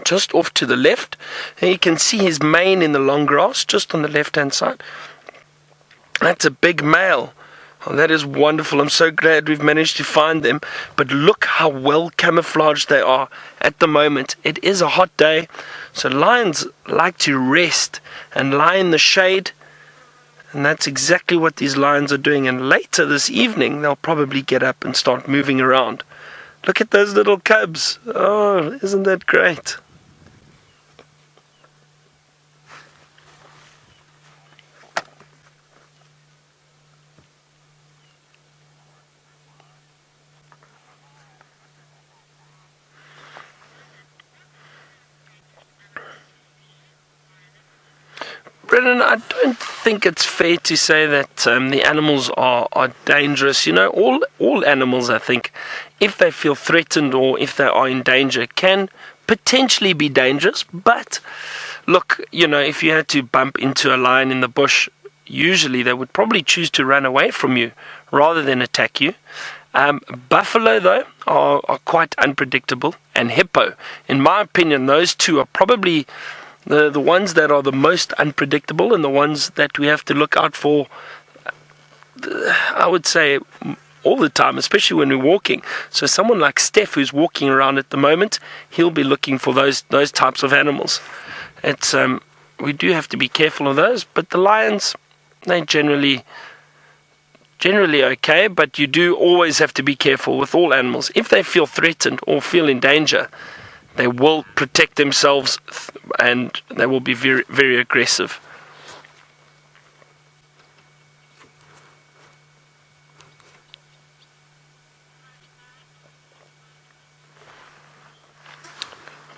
[SPEAKER 2] just off to the left. And you can see his mane in the long grass just on the left-hand side. That's a big male. Oh, that is wonderful. I'm so glad we've managed to find them. But look how well camouflaged they are at the moment. It is a hot day, so lions like to rest and lie in the shade. And that's exactly what these lions are doing. And later this evening, they'll probably get up and start moving around. Look at those little cubs. Oh, isn't that great? Brennan, I don't think it's fair to say that the animals are dangerous. You know, all animals, I think, if they feel threatened or if they are in danger, can potentially be dangerous. But look, you know, if you had to bump into a lion in the bush, usually they would probably choose to run away from you rather than attack you. Buffalo, though, are quite unpredictable, and hippo. In my opinion, those two are probably the ones that are the most unpredictable and the ones that we have to look out for, I would say, all the time, especially when we're walking. So someone like Stef, who's walking around at the moment, he'll be looking for those types of animals. It's we do have to be careful of those, but the lions, they're generally okay, but you do always have to be careful with all animals. If they feel threatened or feel in danger, they will protect themselves and they will be very, very aggressive.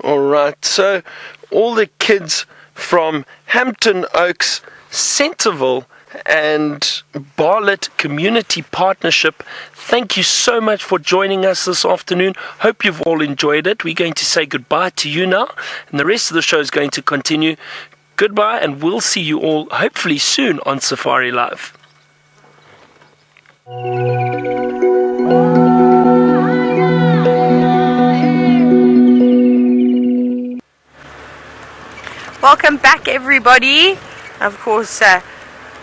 [SPEAKER 2] Alright, so all the kids from Hampton Oaks, Centerville and Bartlett Community Partnership, thank you so much for joining us this afternoon. Hope you've all enjoyed it. We're going to say goodbye to you now, and the rest of the show is going to continue. Goodbye, and we'll see you all hopefully soon on Safari Live.
[SPEAKER 4] Welcome back, everybody. Of course,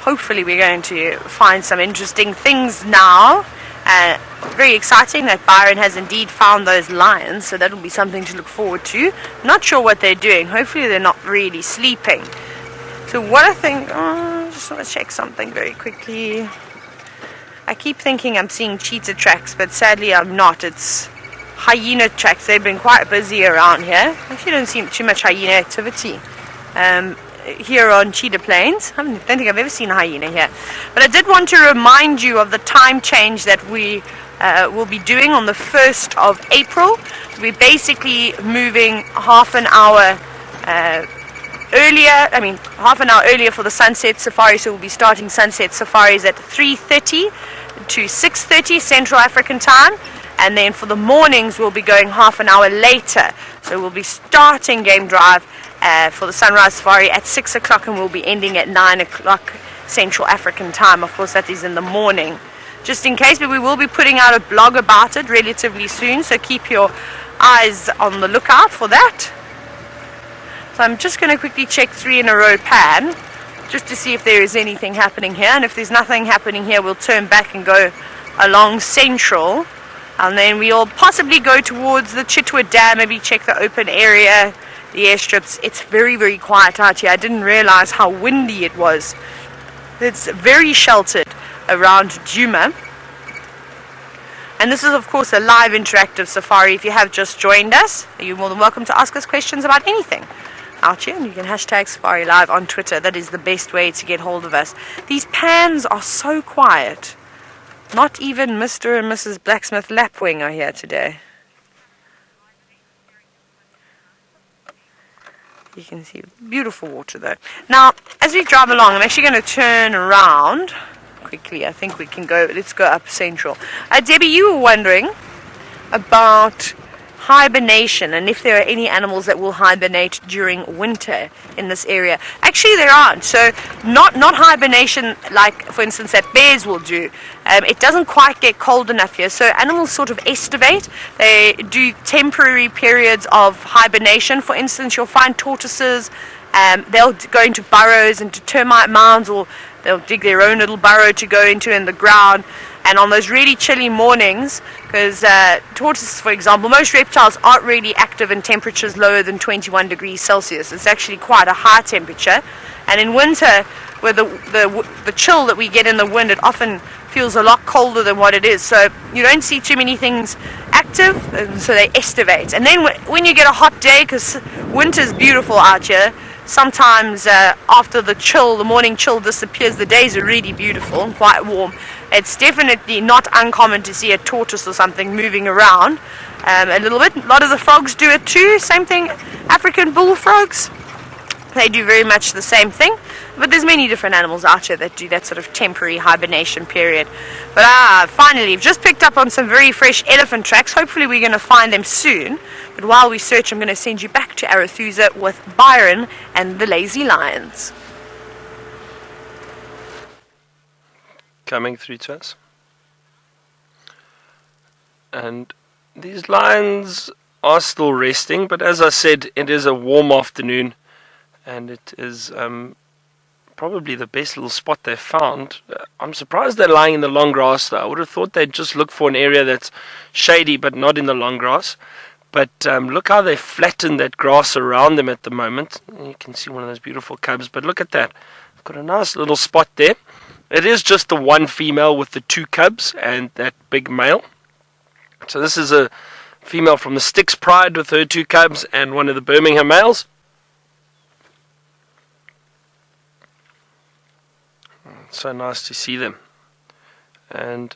[SPEAKER 4] hopefully we're going to find some interesting things now. Very exciting that Byron has indeed found those lions, so that'll be something to look forward to. Not sure what they're doing. Hopefully they're not really sleeping. So what I think, I just want to check something very quickly. I keep thinking I'm seeing cheetah tracks, but sadly I'm not. It's hyena tracks. They've been quite busy around here. Actually don't see too much hyena activity here on Cheetah Plains. I don't think I've ever seen a hyena here. But I did want to remind you of the time change that we will be doing on the 1st of April. We're basically moving half an hour earlier for the sunset safari. So we'll be starting sunset safaris at 3:30 to 6:30 Central African time. And then for the mornings we'll be going half an hour later. So we'll be starting game drive for the sunrise safari at 6 o'clock, and we'll be ending at 9 o'clock Central African time. Of course, that is in the morning, just in case, but we will be putting out a blog about it relatively soon, so keep your eyes on the lookout for that. So I'm just going to quickly check 3 in a row pan, just to see if there is anything happening here, and if there's nothing happening here, we'll turn back and go along Central, and then we'll possibly go towards the Chitwa Dam, maybe check the open area, the airstrips. It's very, very quiet out here. I didn't realize how windy it was. It's very sheltered around Djuma. And this is, of course, a live interactive safari. If you have just joined us, you're more than welcome to ask us questions about anything out here. And you can hashtag Safari Live on Twitter. That is the best way to get hold of us. These pans are so quiet. Not even Mr. and Mrs. Blacksmith Lapwing are here today. You can see beautiful water though. Now, as we drive along, I'm actually going to turn around quickly. I think we can go, let's go up Central. Debbie, you were wondering about hibernation and if there are any animals that will hibernate during winter in this area. Actually, there aren't. So not hibernation like, for instance, that bears will do. It doesn't quite get cold enough here, so animals sort of estivate. They do temporary periods of hibernation. For instance, you'll find tortoises, they'll go into burrows, into termite mounds, or they'll dig their own little burrow to go into in the ground. And on those really chilly mornings, because tortoises, for example, most reptiles aren't really active in temperatures lower than 21 degrees Celsius. It's actually quite a high temperature. And in winter, where the chill that we get in the wind, it often feels a lot colder than what it is. So you don't see too many things active, and so they estivate. And then when you get a hot day, because winter's beautiful out here, sometimes after the morning chill disappears, the days are really beautiful and quite warm. It's definitely not uncommon to see a tortoise or something moving around a little bit. A lot of the frogs do it too. Same thing, African bullfrogs. They do very much the same thing. But there's many different animals out here that do that sort of temporary hibernation period. But finally, we've just picked up on some very fresh elephant tracks. Hopefully we're going to find them soon. But while we search, I'm going to send you back to Arathusa with Byron and the Lazy Lions.
[SPEAKER 2] Coming through to us. And these lions are still resting, but as I said, it is a warm afternoon, and it is probably the best little spot they've found. I'm surprised they're lying in the long grass though. I would have thought they'd just look for an area that's shady but not in the long grass. But look how they flattened that grass around them at the moment. You can see one of those beautiful cubs, but look at that. I've got a nice little spot there. It is just the one female with the 2 cubs and that big male. So this is a female from the Styx pride with her 2 cubs and one of the Birmingham males. It's so nice to see them. And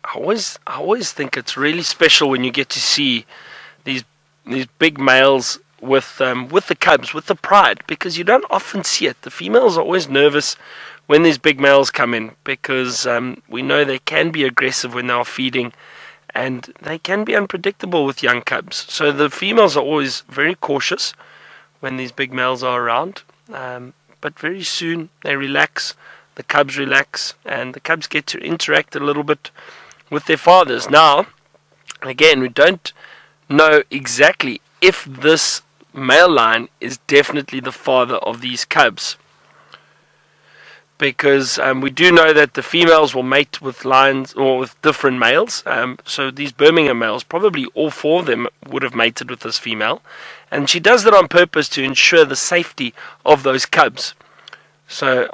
[SPEAKER 2] I always think it's really special when you get to see these big males with the cubs, with the pride, because you don't often see it. The females are always nervous when these big males come in, because we know they can be aggressive when they are feeding, and they can be unpredictable with young cubs. So the females are always very cautious when these big males are around, but very soon they relax, the cubs relax, and the cubs get to interact a little bit with their fathers. Now, again, we don't know exactly if this male lion is definitely the father of these cubs, because we do know that the females will mate with lions or with different males. So these Birmingham males, probably all 4 of them would have mated with this female, and she does that on purpose to ensure the safety of those cubs. So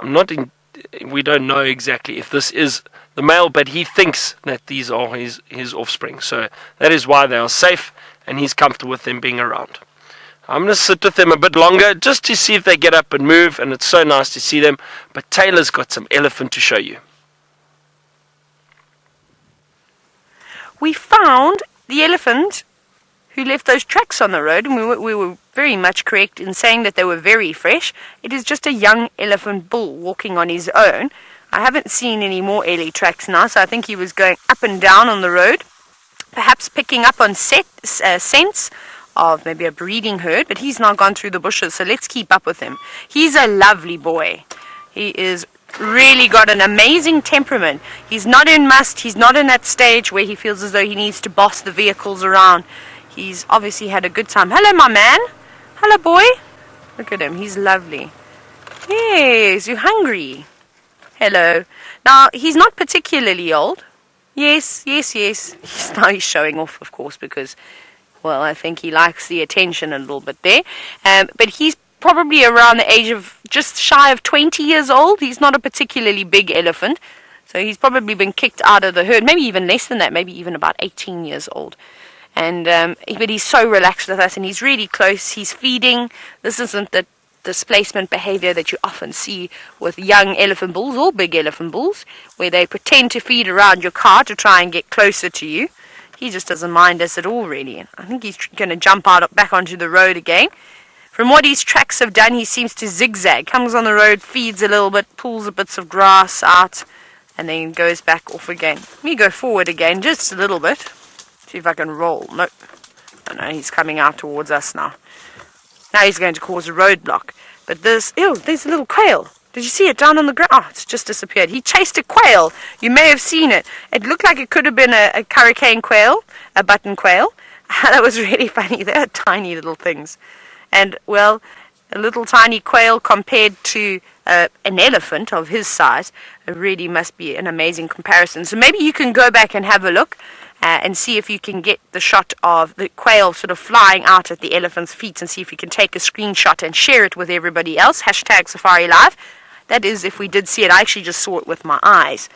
[SPEAKER 2] we don't know exactly if this is the male, but he thinks that these are his offspring. So that is why they are safe, and he's comfortable with them being around. I'm going to sit with them a bit longer just to see if they get up and move, and it's so nice to see them. But Taylor's got some elephant to show you.
[SPEAKER 4] We found the elephant who left those tracks on the road, and we were very much correct in saying that they were very fresh. It is just a young elephant bull walking on his own. I haven't seen any more Ellie tracks now, so I think he was going up and down on the road, perhaps picking up on scents of maybe a breeding herd, but he's now gone through the bushes, so let's keep up with him. He's a lovely boy. He is really got an amazing temperament. He's not in must, he's not in that stage where he feels as though he needs to boss the vehicles around. He's obviously had a good time. Hello, my man. Hello, boy. Look at him, he's lovely. Yes, you're hungry. Hello. Now, he's not particularly old. Yes. He's showing off, of course, because, well, I think he likes the attention a little bit there. But he's probably around the age of just shy of 20 years old. He's not a particularly big elephant. So he's probably been kicked out of the herd, maybe even less than that, maybe even about 18 years old. And but he's so relaxed with us, and he's really close. He's feeding. This isn't the displacement behavior that you often see with young elephant bulls or big elephant bulls, where they pretend to feed around your car to try and get closer to you. He just doesn't mind us at all, really. I think he's going to jump back onto the road again. From what his tracks have done, he seems to zigzag. Comes on the road, feeds a little bit, pulls a bits of grass out, and then goes back off again. Let me go forward again, just a little bit. See if I can roll. Nope. No, he's coming out towards us now. Now he's going to cause a roadblock. But there's a little quail. Did you see it down on the ground? Oh, it's just disappeared. He chased a quail. You may have seen it. It looked like it could have been a hurricane quail, a button quail. That was really funny. They're tiny little things. And, well, a little tiny quail compared to an elephant of his size, it really must be an amazing comparison. So maybe you can go back and have a look and see if you can get the shot of the quail sort of flying out at the elephant's feet, and see if you can take a screenshot and share it with everybody else. #SafariLive. That is, if we did see it. I actually just saw it with my eyes.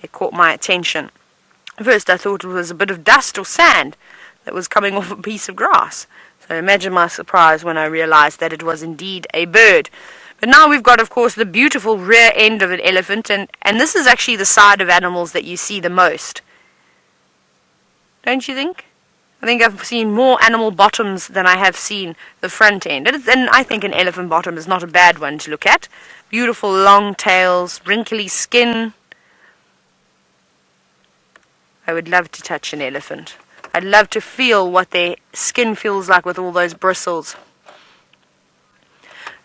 [SPEAKER 4] It caught my attention. At first I thought it was a bit of dust or sand that was coming off a piece of grass. So imagine my surprise when I realized that it was indeed a bird. But now we've got, of course, the beautiful rear end of an elephant, and this is actually the side of animals that you see the most. Don't you think? I think I've seen more animal bottoms than I have seen the front end. And I think an elephant bottom is not a bad one to look at. Beautiful long tails, wrinkly skin. I would love to touch an elephant. I'd love to feel what their skin feels like with all those bristles.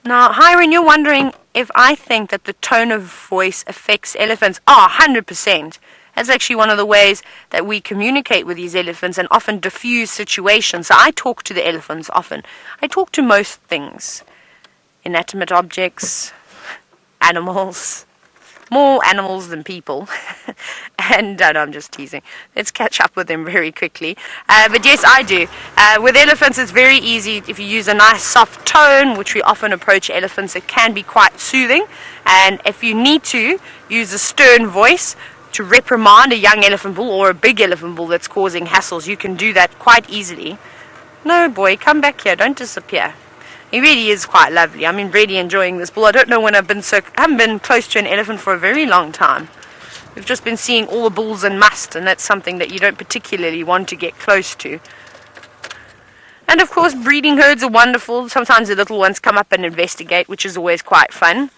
[SPEAKER 4] Now, Hiron, you're wondering if I think that the tone of voice affects elephants. 100%. That's actually one of the ways that we communicate with these elephants and often diffuse situations. So I talk to the elephants often. I talk to most things. Inanimate objects, animals. More animals than people. And no, I'm just teasing. Let's catch up with them very quickly. But yes, I do. With elephants, it's very easy. If you use a nice soft tone, which we often approach elephants, it can be quite soothing. And if you need to, use a stern voice to reprimand a young elephant bull or a big elephant bull that's causing hassles. You can do that quite easily. No, boy, come back here. Don't disappear. He really is quite lovely. I'm really enjoying this bull. I don't know when I haven't been close to an elephant for a very long time. We've just been seeing all the bulls in must, and that's something that you don't particularly want to get close to. And of course, breeding herds are wonderful. Sometimes the little ones come up and investigate, which is always quite fun.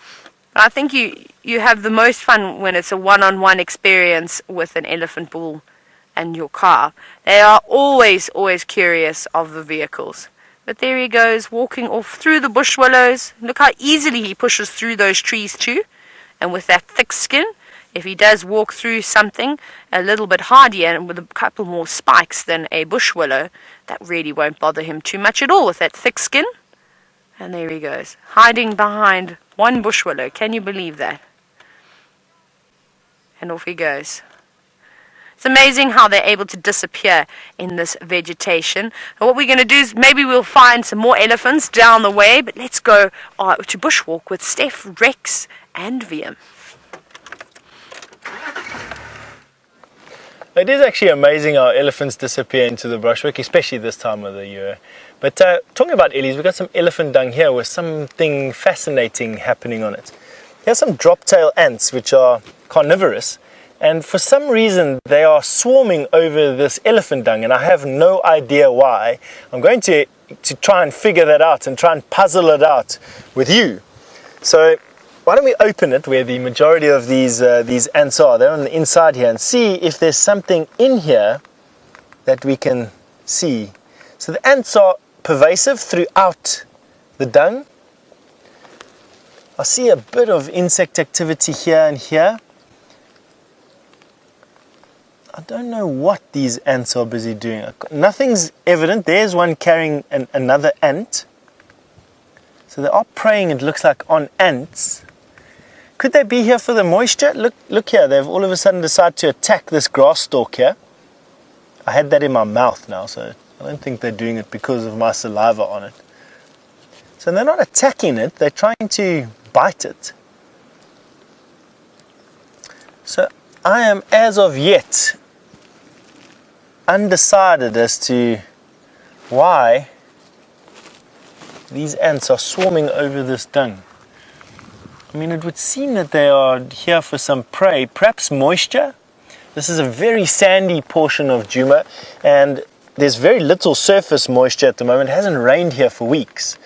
[SPEAKER 4] But I think you have the most fun when it's a one-on-one experience with an elephant bull and your car. They are always curious of the vehicles. But there he goes, walking off through the bush willows. Look how easily he pushes through those trees too. And with that thick skin, if he does walk through something a little bit hardier and with a couple more spikes than a bush willow, that really won't bother him too much at all with that thick skin. And there he goes, hiding behind one bush willow. Can you believe that? And off he goes. It's amazing how they're able to disappear in this vegetation. And what we're going to do is maybe we'll find some more elephants down the way, but let's go to Bushwalk with Stef, Rex and VM.
[SPEAKER 3] It is actually amazing how elephants disappear into the brushwork, especially this time of the year. But talking about Ellies, we've got some elephant dung here with something fascinating happening on it. Here's some drop-tail ants, which are carnivorous. And for some reason, they are swarming over this elephant dung, and I have no idea why. I'm going to try and figure that out and try and puzzle it out with you. So why don't we open it where the majority of these ants are. They're on the inside here, and see if there's something in here that we can see. So the ants are pervasive throughout the dung. I see a bit of insect activity here and here. I don't know what these ants are busy doing. Nothing's evident. There's one carrying another ant. So they are preying, it looks like, on ants. Could they be here for the moisture? Look here. They've all of a sudden decided to attack this grass stalk here. I had that in my mouth now, so I don't think they're doing it because of my saliva on it. So they're not attacking it. They're trying to bite it. So I am, as of yet, undecided as to why these ants are swarming over this dung. I mean, it would seem that they are here for some prey, perhaps moisture. This is a very sandy portion of Djuma, and there's very little surface moisture at the moment. It hasn't rained here for weeks.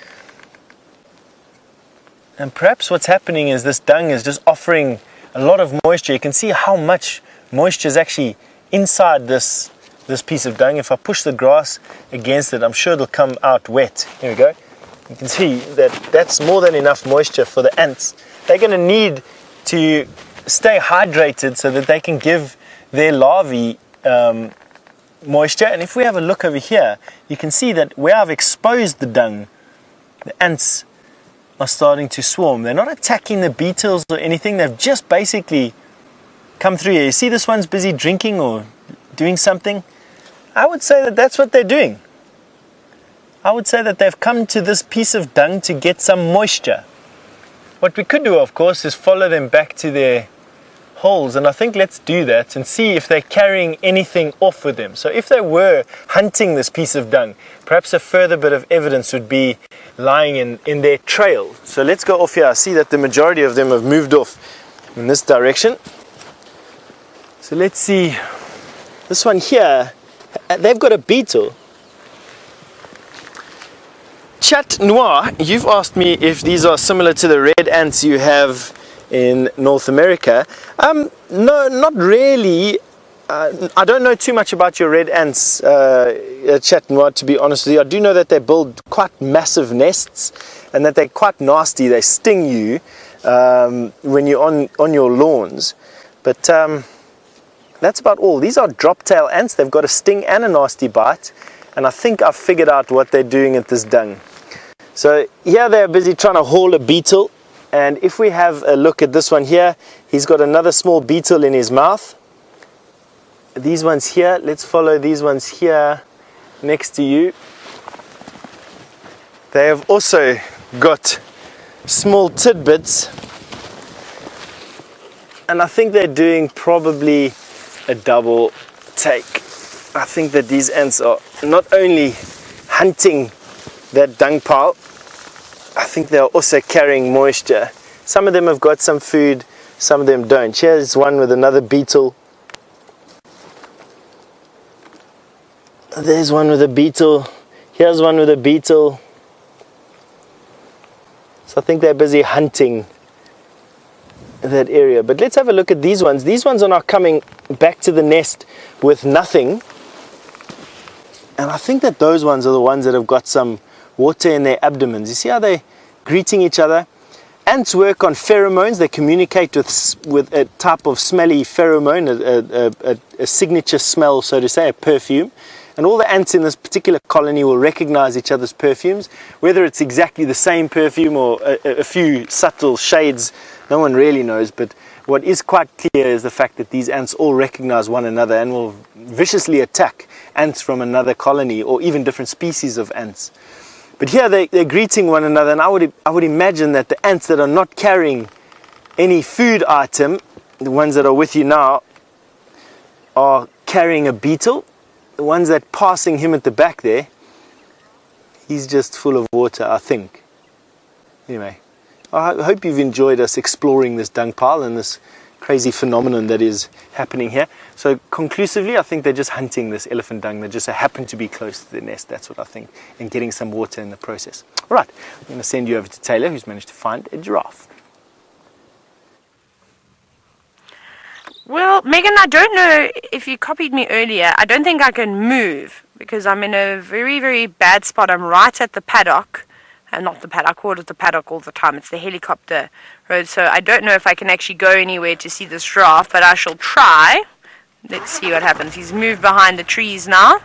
[SPEAKER 3] And perhaps what's happening is this dung is just offering a lot of moisture. You can see how much moisture is actually inside this piece of dung. If I push the grass against it, I'm sure it'll come out wet. Here we go. You can see that that's more than enough moisture for the ants. They're going to need to stay hydrated so that they can give their larvae moisture. And if we have a look over here, you can see that where I've exposed the dung, the ants are starting to swarm. They're not attacking the beetles or anything. They've just basically come through here. You see this one's busy drinking or doing something. I would say that that's what they're doing. I would say that they've come to this piece of dung to get some moisture. What we could do, of course, is follow them back to their holes, and I think let's do that and see if they're carrying anything off with them. So if they were hunting this piece of dung, perhaps a further bit of evidence would be lying in their trail. So let's go off here. I see that the majority of them have moved off in this direction. So let's see. This one here, they've got a beetle. Chat Noir, you've asked me if these are similar to the red ants you have in North America. No, not really. I don't know too much about your red ants, Chat Noir, to be honest with you. I do know that they build quite massive nests and that they're quite nasty. They sting you when you're on your lawns. But that's about all. These are drop-tail ants. They've got a sting and a nasty bite. And I think I've figured out what they're doing at this dung. So here they're busy trying to haul a beetle, And if we have a look at this one here, he's got another small beetle in his mouth. These ones here, let's follow these ones here next to you. They have also got small tidbits, and I think they're doing probably a double take. I think that these ants are not only hunting that dung pile, I think they're also carrying moisture. Some of them have got some food, some of them don't. Here's one with another beetle. There's one with a beetle. Here's one with a beetle. So I think they're busy hunting that area. But let's have a look at these ones. These ones are now coming back to the nest with nothing. And I think that those ones are the ones that have got some water in their abdomens. You see how they're greeting each other? Ants work on pheromones. They communicate with a type of smelly pheromone, a signature smell, so to say, a perfume. And all the ants in this particular colony will recognize each other's perfumes, whether it's exactly the same perfume or a few subtle shades. No one really knows, but what is quite clear is the fact that these ants all recognize one another and will viciously attack ants from another colony or even different species of ants. But here they're greeting one another, and I would imagine that the ants that are not carrying any food item, the ones that are with you now, are carrying a beetle. The ones that are passing him at the back there, he's just full of water, I think. Anyway, I hope you've enjoyed us exploring this dung pile and this crazy phenomenon that is happening here. So conclusively, I think they're just hunting this elephant dung. They just happen to be close to the nest. That's what I think, and getting some water in the process. All right, I'm going to send you over to Taylor, who's managed to find a giraffe.
[SPEAKER 4] Well, Megan, I don't know if you copied me earlier. I don't think I can move because I'm in a very, very bad spot. I'm right at the paddock. Not the paddock, I call it the paddock all the time. It's the helicopter road. So I don't know if I can actually go anywhere to see this giraffe, but I shall try. Let's see what happens. He's moved behind the trees now.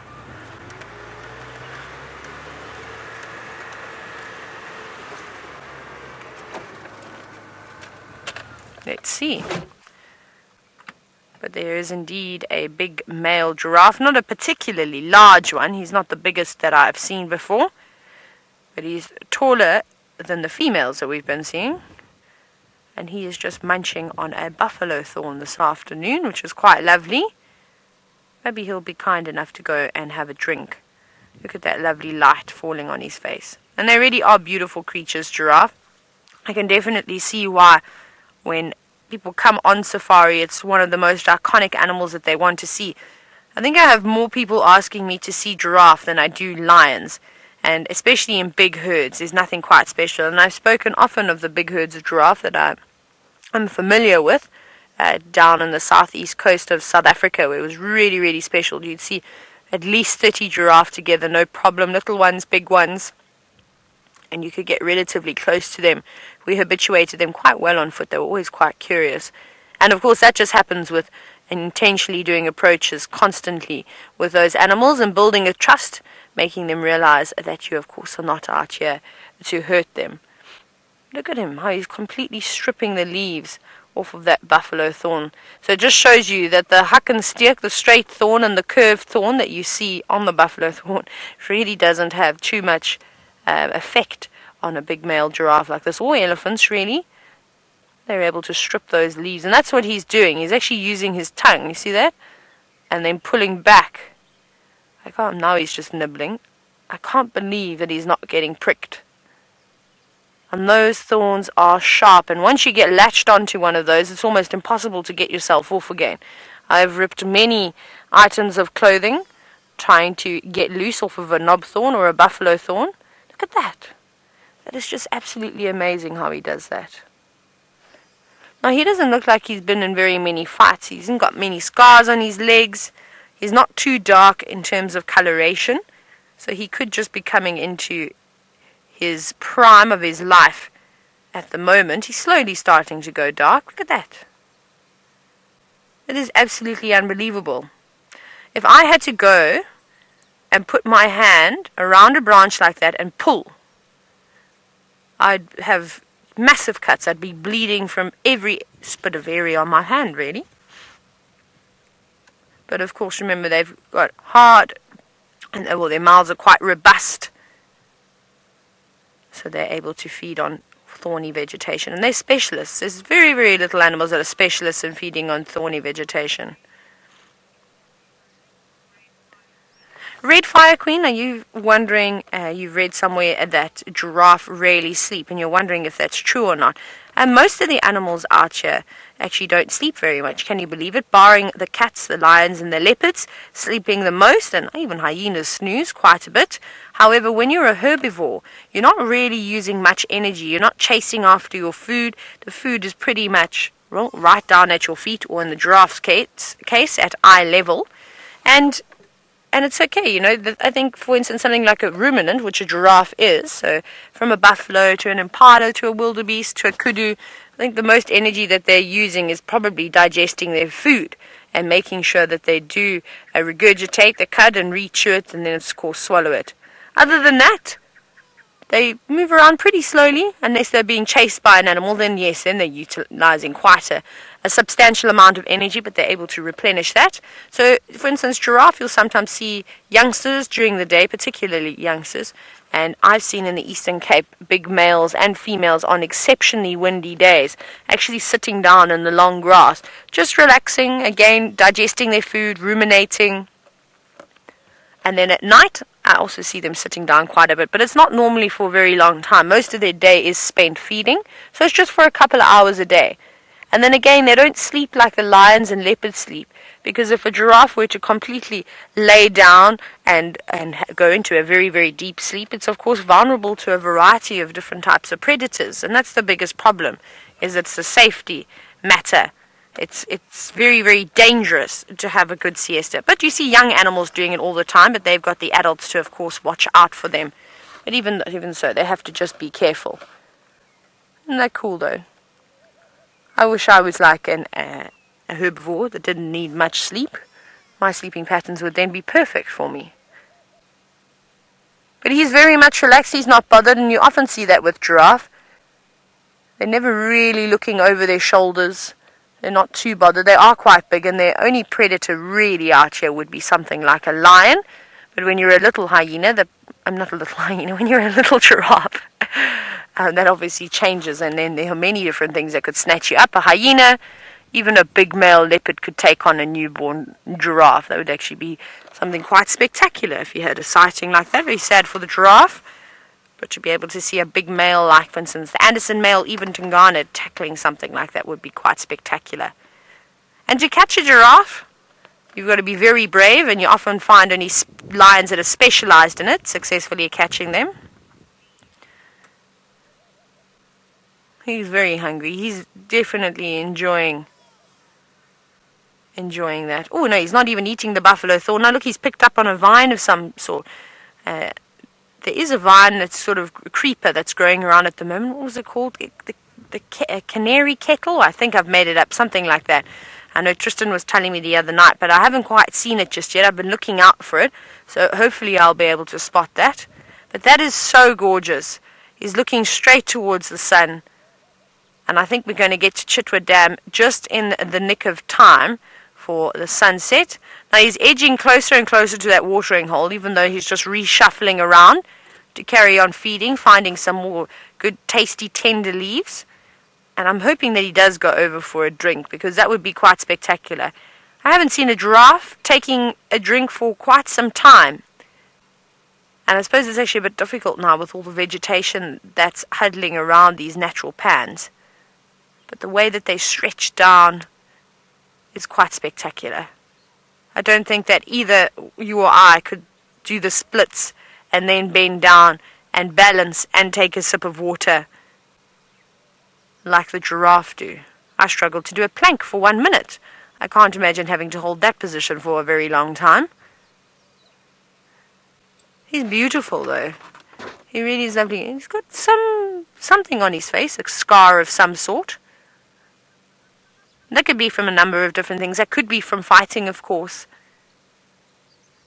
[SPEAKER 4] Let's see. But there is indeed a big male giraffe, not a particularly large one. He's not the biggest that I've seen before, but he's taller than the females that we've been seeing. And he is just munching on a buffalo thorn this afternoon, which is quite lovely. Maybe he'll be kind enough to go and have a drink. Look at that lovely light falling on his face. And they really are beautiful creatures, giraffe. I can definitely see why when people come on safari, it's one of the most iconic animals that they want to see. I think I have more people asking me to see giraffe than I do lions, and especially in big herds. There's nothing quite special, and I've spoken often of the big herds of giraffe that I'm familiar with down in the southeast coast of South Africa, where it was really, really special. You'd see at least 30 giraffe together, no problem, little ones, big ones, and you could get relatively close to them. We habituated them quite well on foot. They were always quite curious. And of course that just happens with intentionally doing approaches constantly with those animals and building a trust, making them realize that you of course are not out here to hurt them. Look at him, how he's completely stripping the leaves off of that buffalo thorn. So it just shows you that the Styx, the straight thorn and the curved thorn that you see on the buffalo thorn really doesn't have too much effect on a big male giraffe like this, or elephants really. They're able to strip those leaves, and that's what he's doing. He's actually using his tongue, you see that? And then pulling back. Now he's just nibbling. I can't believe that he's not getting pricked. And those thorns are sharp, and once you get latched onto one of those, it's almost impossible to get yourself off again. I've ripped many items of clothing trying to get loose off of a knob thorn or a buffalo thorn. Look at that. That is just absolutely amazing how he does that. Now, he doesn't look like he's been in very many fights. He hasn't got many scars on his legs. He's not too dark in terms of coloration. So he could just be coming into his prime of his life at the moment. He's slowly starting to go dark. Look at that. It is absolutely unbelievable. If I had to go and put my hand around a branch like that and pull, I'd have massive cuts. I'd be bleeding from every spit of area on my hand, really. But of course, remember, they've got hard, and well, their mouths are quite robust, so they're able to feed on thorny vegetation. And they're specialists. There's very, very little animals that are specialists in feeding on thorny vegetation. Red Fire Queen, are you wondering, you've read somewhere that giraffe rarely sleep, and you're wondering if that's true or not. And most of the animals out here actually don't sleep very much. Can you believe it? Barring the cats, the lions, and the leopards, sleeping the most, and even hyenas snooze quite a bit. However, when you're a herbivore, you're not really using much energy. You're not chasing after your food. The food is pretty much right down at your feet, or in the giraffe's case, at eye level. And it's okay, you know. I think, for instance, something like a ruminant, which a giraffe is, so from a buffalo to an impala to a wildebeest to a kudu, I think the most energy that they're using is probably digesting their food and making sure that they do regurgitate the cud and re-chew it, and then, of course, swallow it. Other than that, they move around pretty slowly, unless they're being chased by an animal. Then yes, then they're utilizing quite a substantial amount of energy, but they're able to replenish that. So, for instance, giraffe, you'll sometimes see youngsters during the day, particularly youngsters, and I've seen in the Eastern Cape big males and females on exceptionally windy days actually sitting down in the long grass, just relaxing, again, digesting their food, ruminating. And then at night, I also see them sitting down quite a bit, but it's not normally for a very long time. Most of their day is spent feeding, so it's just for a couple of hours a day. And then again, they don't sleep like the lions and leopards sleep, because if a giraffe were to completely lay down and go into a very, very deep sleep, it's of course vulnerable to a variety of different types of predators, and that's the biggest problem, is it's a safety matter. It's very, very dangerous to have a good siesta. But you see young animals doing it all the time, but they've got the adults to, of course, watch out for them. But even so, they have to just be careful. Isn't that cool, though? I wish I was like a herbivore that didn't need much sleep. My sleeping patterns would then be perfect for me. But he's very much relaxed. He's not bothered, and you often see that with giraffe. They're never really looking over their shoulders. They're not too bothered. They are quite big, and their only predator really out here would be something like a lion. But when you're a little hyena, I'm not a little hyena, when you're a little giraffe, that obviously changes, and then there are many different things that could snatch you up. A hyena, even a big male leopard could take on a newborn giraffe. That would actually be something quite spectacular if you had a sighting like that. Very sad for the giraffe. But to be able to see a big male, like, for instance, the Anderson male, even Tungana, tackling something like that would be quite spectacular. And to catch a giraffe, you've got to be very brave, and you often find only lions that are specialized in it, successfully catching them. He's very hungry. He's definitely enjoying that. Oh, no, he's not even eating the buffalo thorn. Now, look, he's picked up on a vine of some sort. There is a vine that's sort of a creeper that's growing around at the moment. What was it called? The canary kettle? I think I've made it up, something like that. I know Tristan was telling me the other night, but I haven't quite seen it just yet. I've been looking out for it, so hopefully I'll be able to spot that. But that is so gorgeous. He's looking straight towards the sun, and I think we're going to get to Chitwa Dam just in the nick of time for the sunset. Now he's edging closer and closer to that watering hole, even though he's just reshuffling around to carry on feeding, finding some more good, tasty, tender leaves. And I'm hoping that he does go over for a drink, because that would be quite spectacular. I haven't seen a giraffe taking a drink for quite some time. And I suppose it's actually a bit difficult now with all the vegetation that's huddling around these natural pans. But the way that they stretch down is quite spectacular. I don't think that either you or I could do the splits and then bend down and balance and take a sip of water like the giraffe do. I struggled to do a plank for 1 minute. I can't imagine having to hold that position for a very long time. He's beautiful, though. He really is lovely. He's got something on his face, a scar of some sort. That could be from a number of different things. That could be from fighting, of course.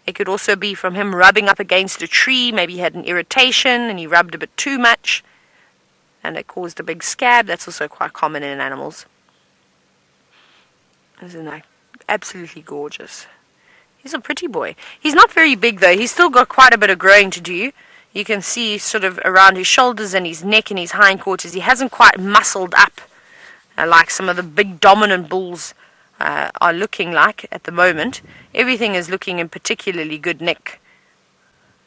[SPEAKER 4] It could also be from him rubbing up against a tree. Maybe he had an irritation and he rubbed a bit too much. and it caused a big scab. That's also quite common in animals. Isn't that absolutely gorgeous? He's a pretty boy. He's not very big though. He's still got quite a bit of growing to do. You can see sort of around his shoulders and his neck and his hindquarters. He hasn't quite muscled up like some of the big dominant bulls are looking like at the moment. Everything is looking in particularly good nick.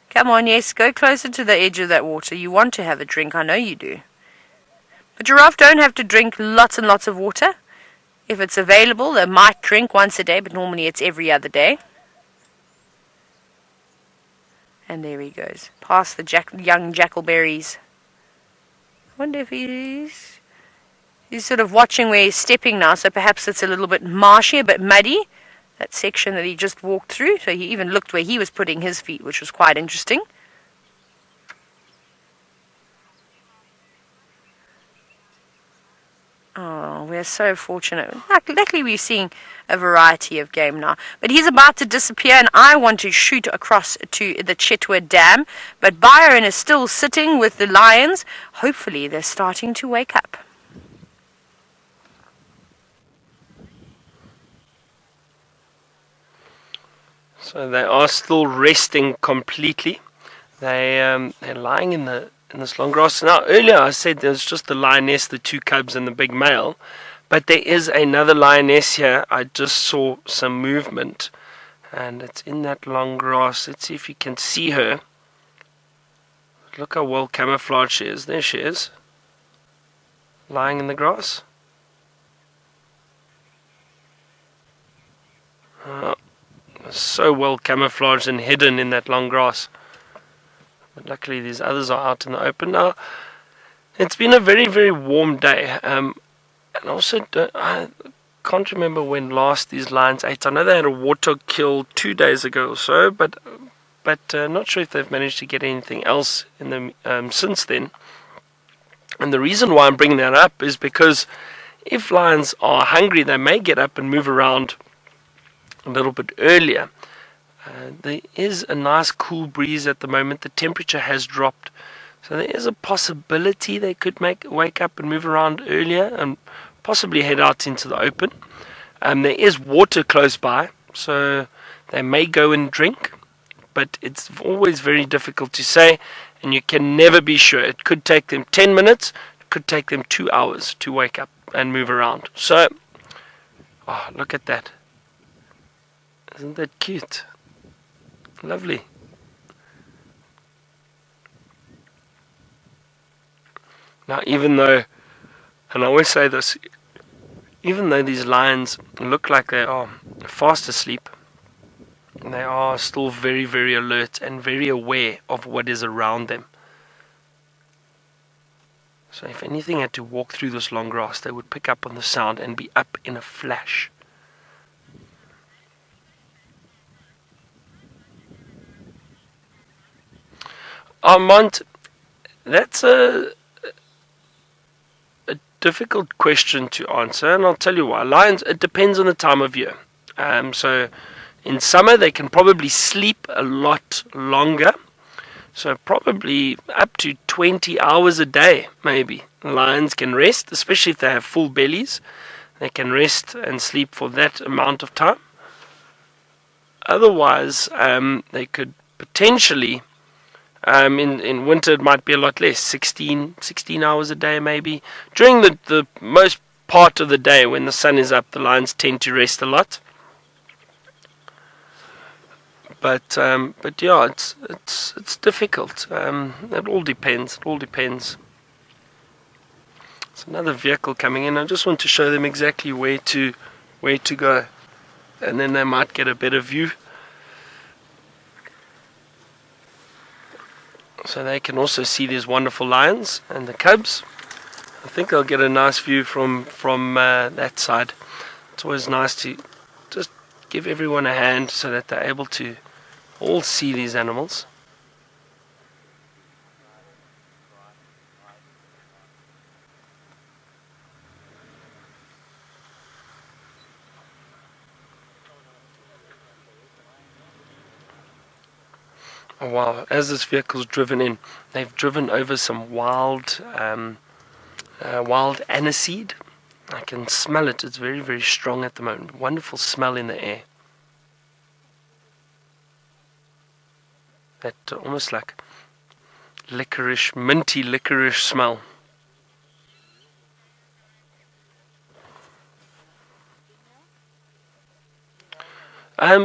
[SPEAKER 4] Come on, yes, go closer to the edge of that water. You want to have a drink, I know you do. But giraffe don't have to drink lots and lots of water. If it's available, they might drink once a day, but normally it's every other day. And there he goes, past the young jackalberries. I wonder if he's sort of watching where he's stepping now, so perhaps it's a little bit marshy, a bit muddy, that section that he just walked through. So he even looked where he was putting his feet, which was quite interesting. Oh, we're so fortunate. Luckily we're seeing a variety of game now. But he's about to disappear, and I want to shoot across to the Chitwa Dam. But Byron is still sitting with the lions. Hopefully they're starting to wake up.
[SPEAKER 2] So they are still resting completely. They're lying in this long grass. Now, earlier I said there's just the lioness, the two cubs, and the big male. But there is another lioness here. I just saw some movement. And it's in that long grass. Let's see if you can see her. Look how well camouflaged she is. There she is. Lying in the grass. So well camouflaged and hidden in that long grass. But luckily these others are out in the open now. It's been a very, very warm day. And also, I can't remember when last these lions ate. I know they had a warthog kill 2 days ago or so, but not sure if they've managed to get anything else in them since then. And the reason why I'm bringing that up is because if lions are hungry, they may get up and move around a little bit earlier. There is a nice cool breeze at the moment. The temperature has dropped, so there is a possibility they could wake up and move around earlier and possibly head out into the open. There is water close by, so they may go and drink, but it's always very difficult to say, and you can never be sure. It could take them 10 minutes, it could take them 2 hours to wake up and move around. So, oh, look at that. Isn't that cute? Lovely. Now, even though, and I always say this, even though these lions look like they are fast asleep, they are still very, very alert and very aware of what is around them. So if anything had to walk through this long grass, they would pick up on the sound and be up in a flash. Armand, that's a difficult question to answer, and I'll tell you why. Lions, it depends on the time of year. So in summer they can probably sleep a lot longer, so probably up to 20 hours a day maybe. Lions can rest, especially if they have full bellies. They can rest and sleep for that amount of time. Otherwise, they could potentially, in winter it might be a lot less, 16 hours a day maybe. During the most part of the day when the sun is up, the lions tend to rest a lot. But yeah, it's difficult. It all depends. It's another vehicle coming in. I just want to show them exactly where to go, and then they might get a better view. So they can also see these wonderful lions and the cubs. I think they'll get a nice view from that side. It's always nice to just give everyone a hand so that they're able to all see these animals. Oh, wow, as this vehicle's driven in, they've driven over some wild wild aniseed. I can smell it. It's very, very strong at the moment. Wonderful smell in the air. That almost like licorice, minty licorice smell.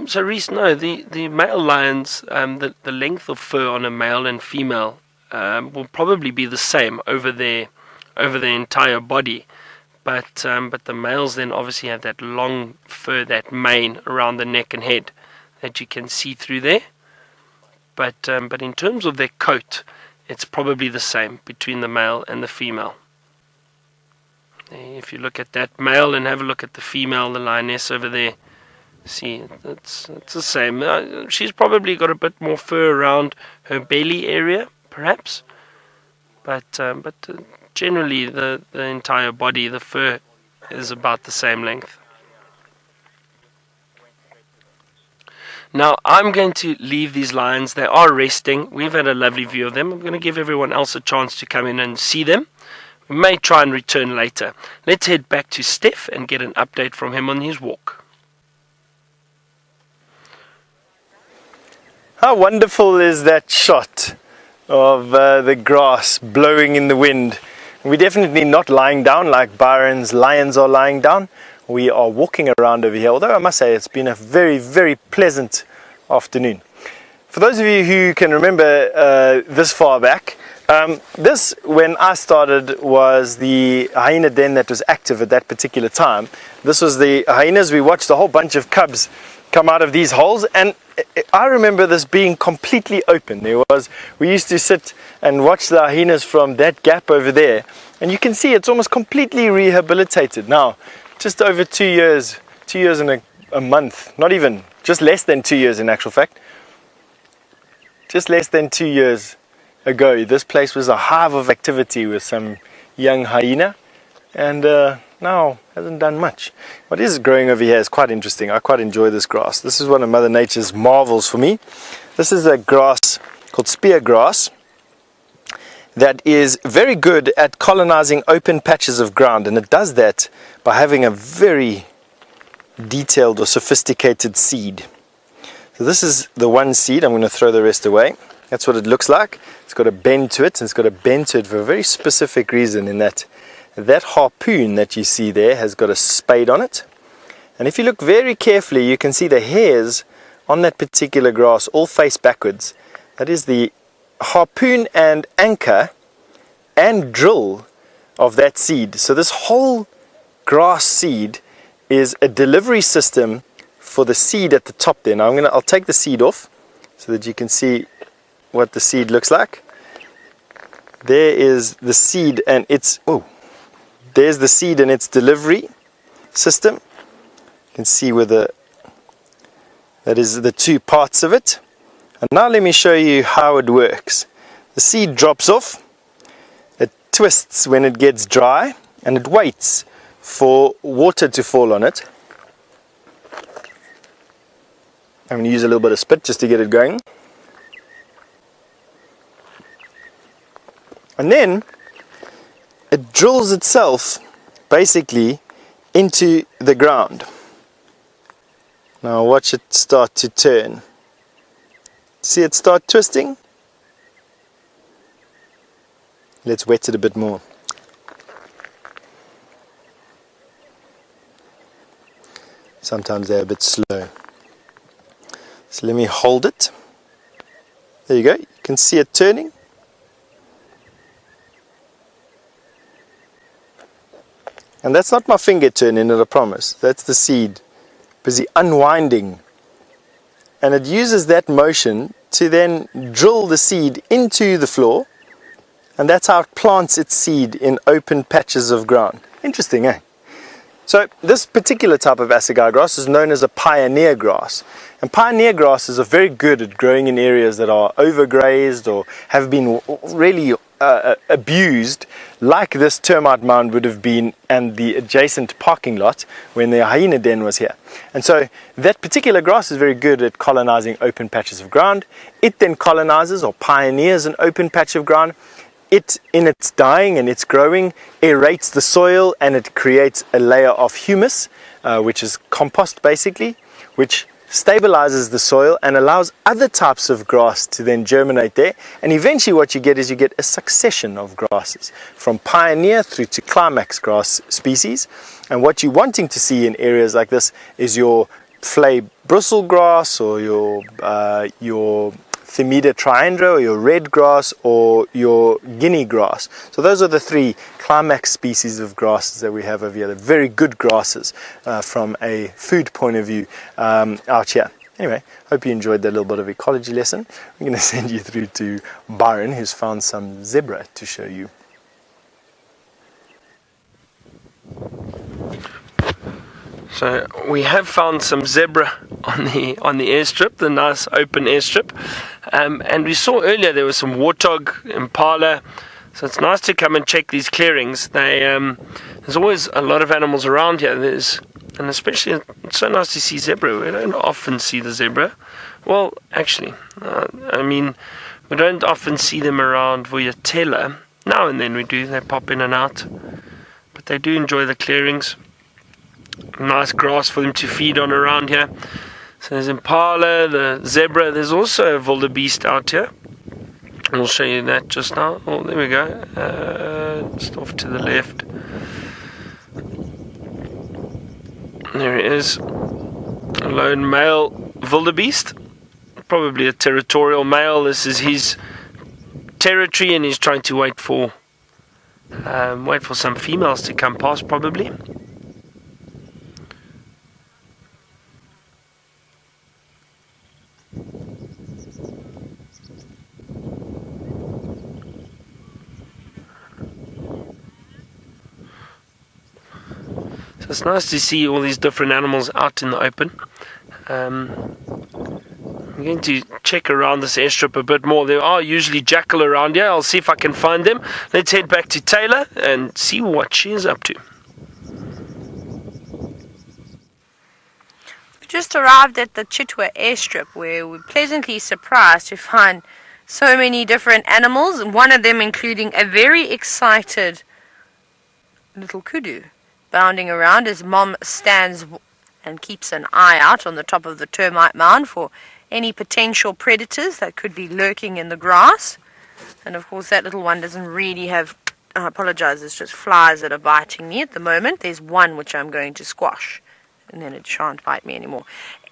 [SPEAKER 2] So Reese, no, the male lions, the length of fur on a male and female will probably be the same over their entire body, but the males then obviously have that long fur, that mane around the neck and head that you can see through there. But in terms of their coat, it's probably the same between the male and the female. If you look at that male and have a look at the female, the lioness over there, see, it's the same. She's probably got a bit more fur around her belly area, perhaps. But generally, the entire body, the fur, is about the same length. Now, I'm going to leave these lions. They are resting. We've had a lovely view of them. I'm going to give everyone else a chance to come in and see them. We may try and return later. Let's head back to Stef and get an update from him on his walk.
[SPEAKER 3] How wonderful is that shot of the grass blowing in the wind. We're definitely not lying down like Byron's lions are lying down. We are walking around over here, although I must say it's been a very, very pleasant afternoon. For those of you who can remember this far back, this, when I started, was the hyena den that was active at that particular time. This was the hyenas. We watched a whole bunch of cubs come out of these holes, and I remember this being completely open. We used to sit and watch the hyenas from that gap over there, and you can see it's almost completely rehabilitated now. Just over 2 years, 2 years and a month, not even, just less than 2 years in actual fact. Just less than 2 years ago, this place was a hive of activity with some young hyena, and now hasn't done much. What is growing over here is quite interesting. I quite enjoy this grass. This is one of Mother Nature's marvels for me. This is a grass called spear grass that is very good at colonizing open patches of ground, and it does that by having a very detailed or sophisticated seed. So this is the one seed. I'm going to throw the rest away. That's what it looks like. It's got a bend to it, and it's got a bend to it for a very specific reason, in that harpoon that you see there has got a spade on it. And if you look very carefully, you can see the hairs on that particular grass all face backwards. That is the harpoon and anchor and drill of that seed. So this whole grass seed is a delivery system for the seed at the top there. Now I'll take the seed off so that you can see what the seed looks like. There is the seed and its there's the seed and its delivery system. You can see where that is the two parts of it. And now let me show you how it works. The seed drops off, it twists when it gets dry, and it waits for water to fall on it. I'm going to use a little bit of spit just to get it going. And then it drills itself basically into the ground. Now watch it start to turn. See it start twisting? Let's wet it a bit more. Sometimes they're a bit slow. So let me hold it. There you go. You can see it turning. And that's not my finger turning it, I promise. That's the seed busy unwinding. And it uses that motion to then drill the seed into the floor, and that's how it plants its seed in open patches of ground. Interesting, eh? So this particular type of assegai grass is known as a pioneer grass, and pioneer grasses are very good at growing in areas that are overgrazed or have been really abused, like this termite mound would have been and the adjacent parking lot when the hyena den was here. And so that particular grass is very good at colonizing open patches of ground. It then colonizes or pioneers an open patch of ground, it, in its dying and its growing, aerates the soil, and it creates a layer of humus, which is compost basically, which stabilizes the soil and allows other types of grass to then germinate there. And eventually what you get is you get a succession of grasses, from pioneer through to climax grass species. And what you're wanting to see in areas like this is your flay bristle grass, or your Themida triandra, or your red grass, or your guinea grass. So those are the three climax species of grasses that we have over here. They're very good grasses from a food point of view out here. Anyway, hope you enjoyed that little bit of ecology lesson. I'm going to send you through to Byron, who's found some zebra to show you.
[SPEAKER 2] So we have found some zebra on the airstrip, the nice open airstrip, and we saw earlier there was some warthog, impala. So it's nice to come and check these clearings. There's always a lot of animals around here. And especially it's so nice to see zebra. We don't often see the zebra. Well, actually, we don't often see them around Vuyatela. Now and then we do. They pop in and out, but they do enjoy the clearings. Nice grass for them to feed on around here. So there's impala, the zebra. There's also a wildebeest out here. I'll show you that just now. Oh, there we go. Just off to the left. There he is. A lone male wildebeest. Probably a territorial male. This is his territory, and he's trying to wait for some females to come past, probably. It's nice to see all these different animals out in the open. I'm going to check around this airstrip a bit more. There are usually jackal around here. I'll see if I can find them. Let's head back to Taylor and see what she is up to.
[SPEAKER 4] We've just arrived at the Chitwa airstrip, where we're pleasantly surprised to find so many different animals, and one of them including a very excited little kudu bounding around as Mom stands and keeps an eye out on the top of the termite mound for any potential predators that could be lurking in the grass. And of course that little one doesn't really have, I apologize, there's just flies that are biting me at the moment. There's one which I'm going to squash, and then it shan't bite me anymore.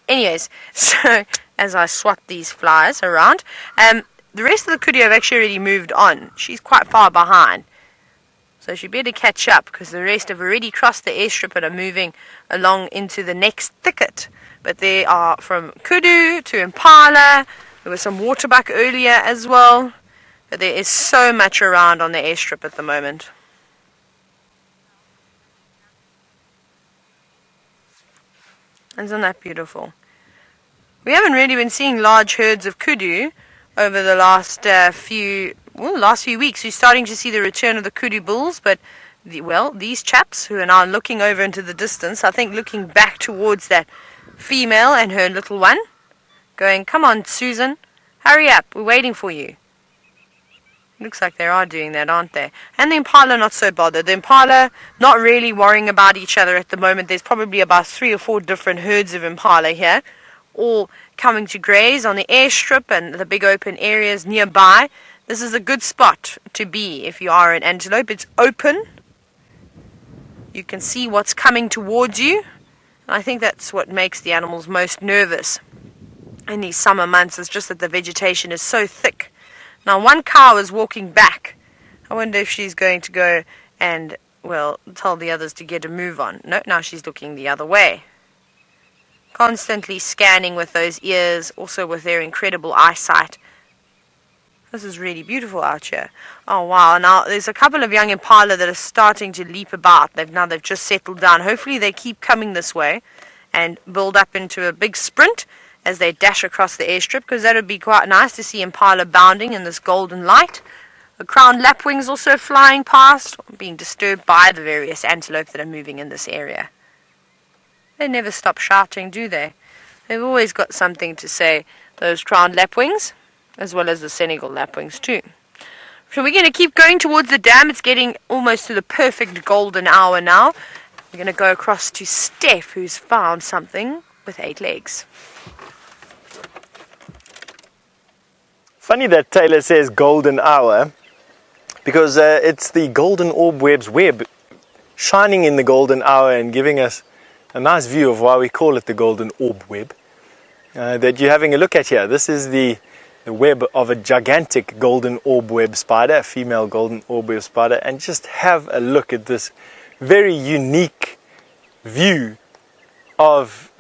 [SPEAKER 4] Anyways, so as I swat these flies around, the rest of the kudu have actually already moved on. She's quite far behind, so she better catch up, because the rest have already crossed the airstrip and are moving along into the next thicket. But they are from kudu to impala. There was some waterbuck earlier as well. But there is so much around on the airstrip at the moment. Isn't that beautiful? We haven't really been seeing large herds of kudu over the last few weeks. We're starting to see the return of the kudu bulls, but these chaps who are now looking over into the distance, I think looking back towards that female and her little one, going, "Come on, Susan, hurry up, we're waiting for you." Looks like they are doing that, aren't they? And the impala not so bothered. The impala not really worrying about each other at the moment. There's probably about 3 or 4 different herds of impala here, all coming to graze on the airstrip and the big open areas nearby. This is a good spot to be if you are an antelope. It's open. You can see what's coming towards you. And I think that's what makes the animals most nervous in these summer months, is just that the vegetation is so thick. Now one cow is walking back. I wonder if she's going to go and, tell the others to get a move on. No, now she's looking the other way. Constantly scanning with those ears, also with their incredible eyesight. This is really beautiful out here. Oh wow, now there's a couple of young impala that are starting to leap about. They've just settled down. Hopefully they keep coming this way and build up into a big sprint as they dash across the airstrip, because that would be quite nice to see impala bounding in this golden light. The crowned lapwings also flying past, being disturbed by the various antelope that are moving in this area. They never stop shouting, do they? They've always got something to say, those crowned lapwings, as well as the Senegal lapwings too. So we're going to keep going towards the dam. It's getting almost to the perfect golden hour now. We're going to go across to Stef, who's found something with 8 legs.
[SPEAKER 3] Funny that Taylor says golden hour, because it's the golden orb web's web shining in the golden hour and giving us a nice view of why we call it the golden orb web that you're having a look at here. This is the web of a gigantic golden orb web spider, a female golden orb web spider, and just have a look at this very unique view of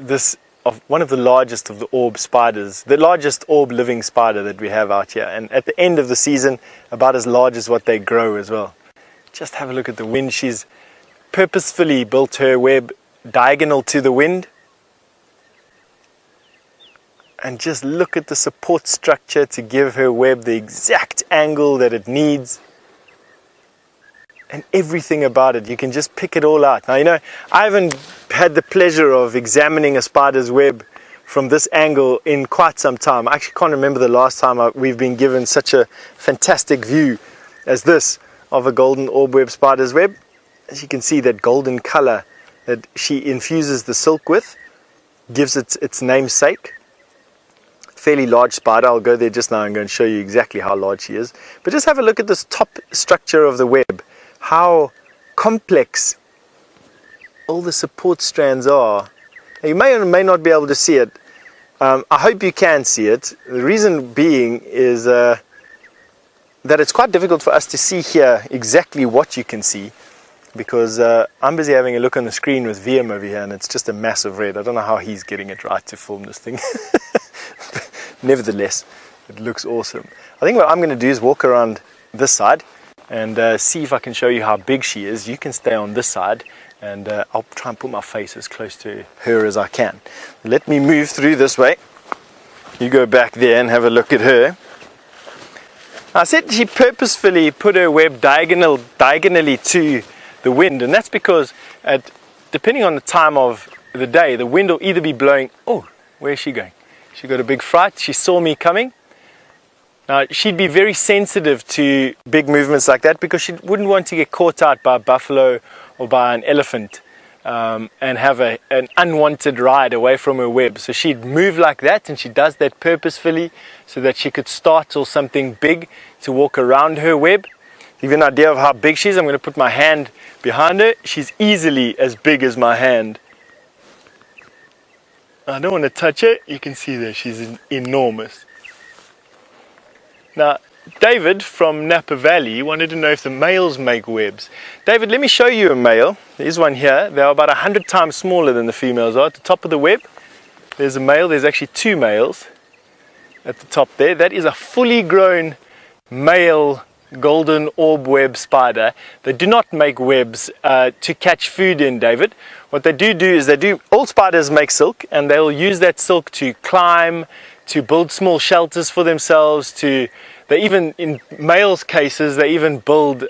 [SPEAKER 3] one of the largest of the orb spiders, the largest orb living spider that we have out here, and at the end of the season about as large as what they grow as well. Just have a look at the wind. She's purposefully built her web diagonal to the wind, and just look at the support structure to give her web the exact angle that it needs, and everything about it. You can just pick it all out. Now, you know, I haven't had the pleasure of examining a spider's web from this angle in quite some time. I actually can't remember the last time we've been given such a fantastic view as this of a golden orb web spider's web. As you can see, that golden color that she infuses the silk with gives it its namesake. Fairly large spider. I'll go there just now and go and show you exactly how large she is. But just have a look at this top structure of the web, how complex all the support strands are. Now, you may or may not be able to see it. I hope you can see it. The reason being is that it's quite difficult for us to see here exactly what you can see, because I'm busy having a look on the screen with VM over here, and it's just a massive red. I don't know how he's getting it right to film this thing. Nevertheless, it looks awesome. I think what I'm going to do is walk around this side and see if I can show you how big she is. You can stay on this side, and I'll try and put my face as close to her as I can. Let me move through this way. You go back there and have a look at her. I said she purposefully put her web diagonally to the wind, and that's because depending on the time of the day, the wind will either be blowing. Oh, where is she going? She got a big fright. She saw me coming. Now, she'd be very sensitive to big movements like that, because she wouldn't want to get caught out by a buffalo or by an elephant and have an unwanted ride away from her web. So she'd move like that, and she does that purposefully so that she could startle something big to walk around her web. To give you an idea of how big she is, I'm going to put my hand behind her. She's easily as big as my hand. I don't want to touch her. You can see there, she's enormous. Now, David from Napa Valley wanted to know if the males make webs. David, let me show you a male. There's one here. They are about 100 times smaller than the females are. At the top of the web, there's a male. There's actually 2 males at the top there. That is a fully grown male golden orb web spider. They do not make webs to catch food in, David. What they do is all spiders make silk, and they'll use that silk to climb, to build small shelters for themselves, they even, in males' cases, they even build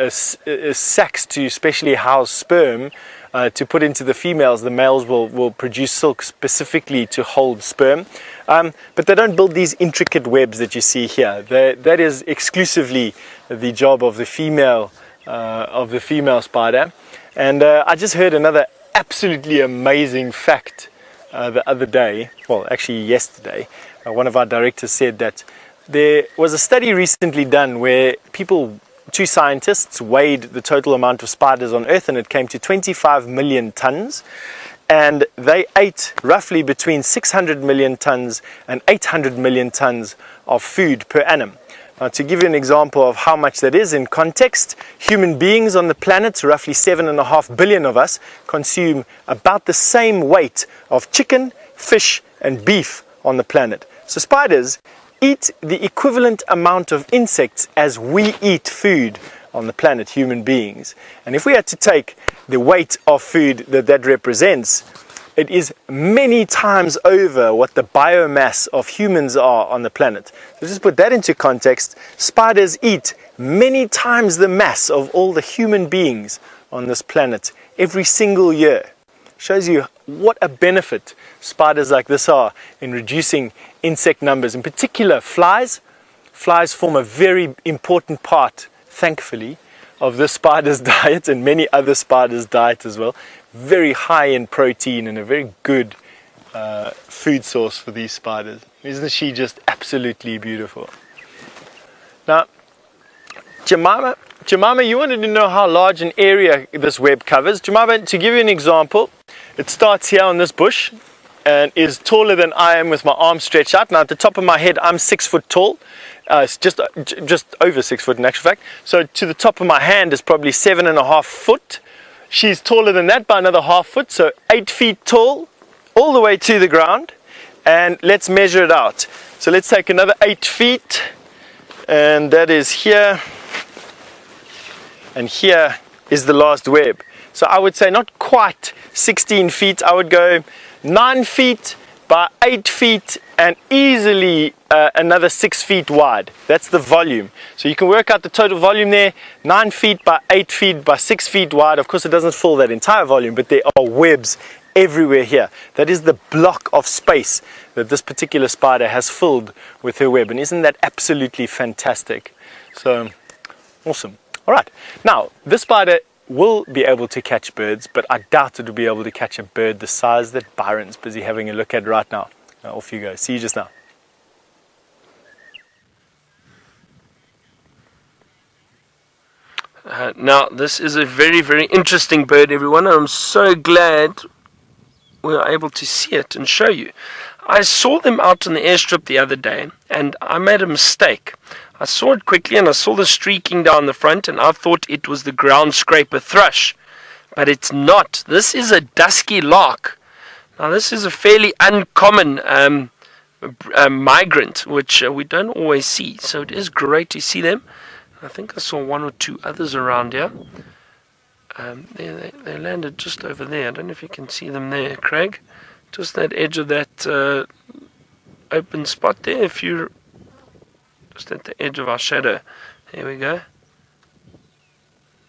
[SPEAKER 3] sacks to specially house sperm to put into the females. The males will produce silk specifically to hold sperm. But they don't build these intricate webs that you see here. That is exclusively the job of the female spider. And I just heard another absolutely amazing fact the other day, well, actually yesterday. One of our directors said that there was a study recently done where 2 scientists weighed the total amount of spiders on Earth, and it came to 25 million tons. And they ate roughly between 600 million tons and 800 million tons of food per annum. To give you an example of how much that is in context, human beings on the planet, roughly 7.5 billion of us, consume about the same weight of chicken, fish and beef on the planet. So spiders eat the equivalent amount of insects as we eat food on the planet, human beings. And if we had to take the weight of food that represents, it is many times over what the biomass of humans are on the planet. So just put that into context, spiders eat many times the mass of all the human beings on this planet every single year. Shows you what a benefit spiders like this are in reducing insect numbers, in particular flies. Flies form a very important part, thankfully, of this spider's diet and many other spiders' diet as well. Very high in protein and a very good food source for these spiders. Isn't she just absolutely beautiful? Now, Jemima, you wanted to know how large an area this web covers. Jemima, to give you an example, it starts here on this bush and is taller than I am with my arms stretched out. Now, at the top of my head, I'm 6 foot tall. It's just over 6 foot in actual fact. So to the top of my hand is probably 7.5 foot. She's taller than that by another half foot, so 8 feet tall, all the way to the ground. And let's measure it out. So let's take another 8 feet, and that is here. And here is the last web. So I would say not quite 16 feet. I would go 9 feet by 8 feet and easily another 6 feet wide. That's the volume. So you can work out the total volume there, 9 feet by 8 feet by 6 feet wide. Of course, it doesn't fill that entire volume, but there are webs everywhere here. That is the block of space that this particular spider has filled with her web. And isn't that absolutely fantastic? So, awesome. All right. Now, this spider will be able to catch birds, but I doubt it will be able to catch a bird the size that Byron's busy having a look at right now. Now off you go. See you just now.
[SPEAKER 2] Now, this is a very, very interesting bird, everyone. I'm so glad we were able to see it and show you. I saw them out on the airstrip the other day, and I made a mistake. I saw it quickly, and I saw the streaking down the front, and I thought it was the ground scraper thrush. But it's not. This is a dusky lark. Now, this is a fairly uncommon migrant, which we don't always see. So it is great to see them. I think I saw 1 or 2 others around here. They landed just over there. I don't know if you can see them there, Craig. Just that edge of that open spot there. If you just at the edge of our shadow. There we go.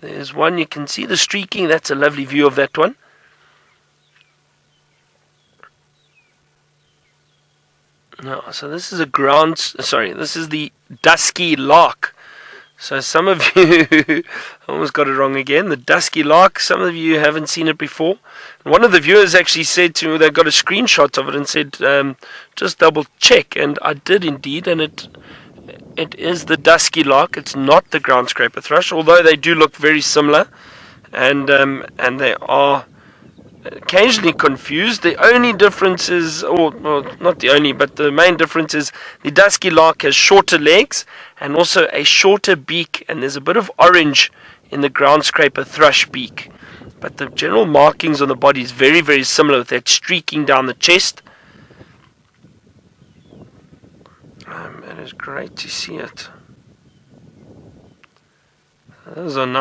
[SPEAKER 2] There's one. You can see the streaking. That's a lovely view of that one. No, so this is this is the dusky lark. So some of you, I almost got it wrong again, the dusky lark, some of you haven't seen it before. One of the viewers actually said to me, they got a screenshot of it and said, just double check, and I did indeed, and it is the dusky lark. It's not the ground scraper thrush, although they do look very similar, and they are occasionally confused. The only difference is, or not the only, but the main difference is the dusky lark has shorter legs and also a shorter beak, and there's a bit of orange in the ground scraper thrush beak. But the general markings on the body is very, very similar, with that streaking down the chest. It is great to see it. Those are nice.